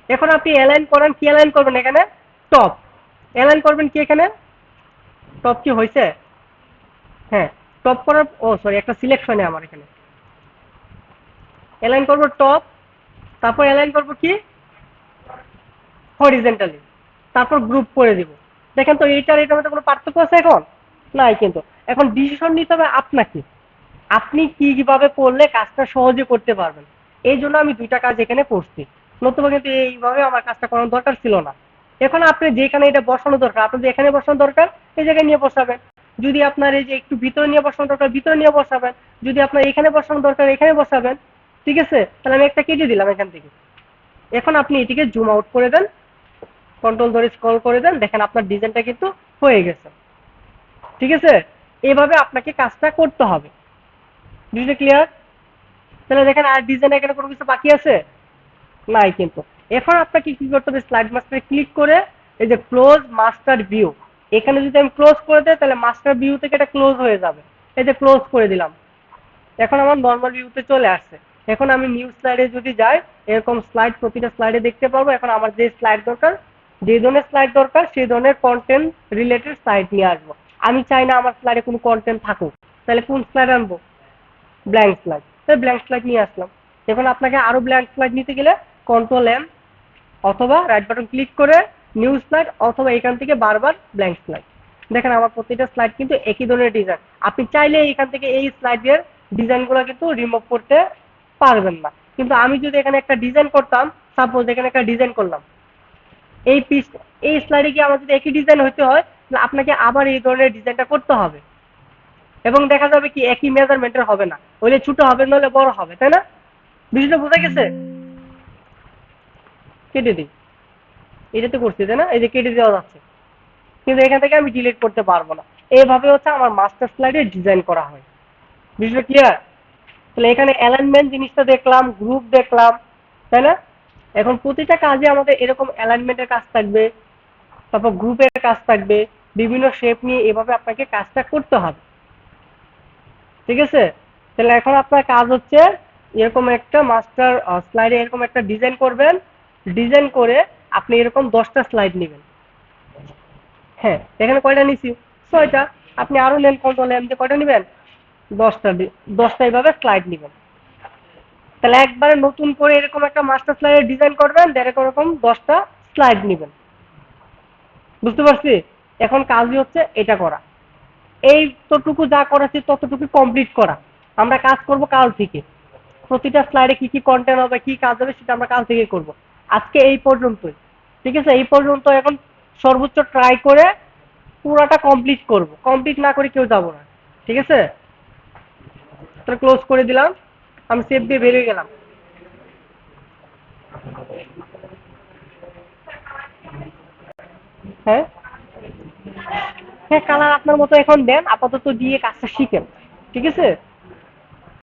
এখন আপনি অ্যালাইন করেন, কি অ্যালাইন করবেন এখানে? টপ। অ্যালাইন করবেন কি এখানে? টপ কি হয়েছে? হ্যাঁ, টপ করার, ও সরি, একটা সিলেকশনে আমার এখানে অ্যালাইন করবো টপ, তারপর অ্যালাইন করবো কি হরিজেন্টালি, তারপর গ্রুপ করে দিব। দেখেন তো এইটার এটার মধ্যে কোনো পার্থক্য আছে এখন? নাই কিন্তু। এখন ডিসিশন নিতে হবে আপনাকে, আপনি কিভাবে করলে কাজটা সহজে করতে পারবেন। এই জন্য আমি দুইটা কাজ এখানে করছি, নতুবা কিন্তু এইভাবে আমার কাজটা করার দরকার ছিল না। এখন আপনি যেখানে এটা বসানো দরকার, আপনার এখানে বসানো দরকার, এই জায়গায় নিয়ে বসাবেন। যদি আপনার এই যে একটু ভিতরে নিয়ে বসানো দরকার, ভিতরে নিয়ে বসাবেন। যদি আপনার এখানে বসানো দরকার, এখানে বসাবেন। ঠিক আছে? তাহলে আমি একটা কেটে দিলাম এখান থেকে। এখন আপনি এটিকে জুম আউট করে দেন, কন্ট্রোল ধরে স্ক্রল করে দেন, দেখেন আপনার ডিজাইনটা কিন্তু হয়ে গেছে। ঠিক আছে? এভাবে আপনাকে কাজটা করতে হবে। বিষয়টা ক্লিয়ার? তাহলে দেখেন আর ডিজাইন এখানে কোনো কিছু বাকি আছে? নাই কিন্তু। এখন আপনাকে কি করতে হবে, স্লাইড মাস্টারে ক্লিক করে এই যে ক্লোজ মাস্টার ভিউ, এখানে যদি আমি ক্লোজ করে দেই তাহলে মাস্টার ভিউ থেকে এটা ক্লোজ হয়ে যাবে। এই যে ক্লোজ করে দিলাম, এখন আমার নর্মাল ভিউতে চলে আসছে। এখন আমি নিউ স্লাইডে যদি যাই, এরকম স্লাইড প্রতিটা স্লাইডে দেখতে পারবো। এখন আমার যে স্লাইড দরকার, যে ধরনের স্লাইড দরকার সেই ধরনের কন্টেন্ট রিলেটেড স্লাইড নিয়ে আসবো। আমি চাই না আমার স্লাইডে কোনো কন্টেন্ট থাকুক, তাহলে কোন স্লাইড আনবো? Blank slide. তাই ব্ল্যাঙ্ক স্লাইড নিয়ে আসলাম। এখন আপনাকে আরো ব্ল্যাঙ্ক স্লাইড নিতে গেলে কন্ট্রোল এম অথবা রাইট বাটন ক্লিক করে নিউ স্লাইড, অথবা এখান থেকে বারবার ব্ল্যাঙ্ক স্লাইড। দেখেন আমার প্রত্যেকটা স্লাইড কিন্তু একই ধরনের ডিজাইন। আপনি চাইলে এখান থেকে এই স্লাইডের ডিজাইনগুলো কিন্তু রিমুভ করতে পারবেন না। কিন্তু আমি যদি এখানে একটা ডিজাইন করতাম, সাপোজ এখানে একটা ডিজাইন করলাম, এই পিস, এই স্লাইডে কি আমার যদি একই ডিজাইন হতে হয়, তাহলে আপনাকে আবার এই ধরনের ডিজাইনটা করতে হবে। এবং দেখা যাবে কি একই মেজারমেন্টের হবে না, হইলে ছোট হবে নইলে বড় হবে, তাই না? বিষয়টা বোঝা গেছে? কেটে দিই, এটাতে করছি তাই না? এই যে কেটে দেওয়া যাচ্ছে, কিন্তু এখান থেকে আমি ডিলিট করতে পারবো না। এইভাবে হচ্ছে আমার মাস্টার স্লাইডে ডিজাইন করা হয়। বিষয়টা ক্লিয়ার? তাহলে এখানে অ্যালাইনমেন্ট জিনিসটা দেখলাম, গ্রুপ দেখলাম, তাই না? এখন প্রতিটা কাজে আমাদের এরকম অ্যালাইনমেন্টের কাজ থাকবে, তারপর গ্রুপের কাজ থাকবে, বিভিন্ন শেপ নিয়ে এভাবে আপনাকে কাজটা করতে হবে। ঠিক আছে? তাহলে এখন আপনার কাজ হচ্ছে এরকম একটা মাস্টার স্লাইডে এরকম একটা ডিজাইন করবেন। ডিজাইন করে আপনি এরকম 10টা স্লাইড নেবেন। হ্যাঁ, এখানে কয়টা নিছি? 6টা। আপনি আরো নেন, কন্ট্রোল এম দিয়ে কয়টা নেবেন? 10টা। 10টা এইভাবে স্লাইড নেবেন। তাহলে একবারে নতুন করে এরকম একটা মাস্টার স্লাইডের ডিজাইন করবেন, দেন এরকম 10টা স্লাইড নেবেন। বুঝতে পারছি? এখন কাজই হচ্ছে এটা করা। এই ততটুকু যা করাচ্ছি ততটুকু কমপ্লিট করা। আমরা কাজ করব কাল থেকে। প্রতিটা স্লাইডে কি কি কন্টেন্ট হবে, কি কাজ হবে, সেটা আমরা কাল থেকে করব। আজকে এই পর্যন্তই। ঠিক আছে? এই পর্যন্ত। এখন সর্বোচ্চ ট্রাই করে পুরাটা কমপ্লিট করব। কমপ্লিট না করে কেউ যাব না। ঠিক আছে? তাহলে ক্লোজ করে দিলাম, আমি সেভ দিয়ে বেরিয়ে গেলাম। হ্যাঁ, হ্যাঁ, কালার আপনার মতো এখন দেন, আপাতত দিয়ে কাজটা শিখেন। ঠিক আছে?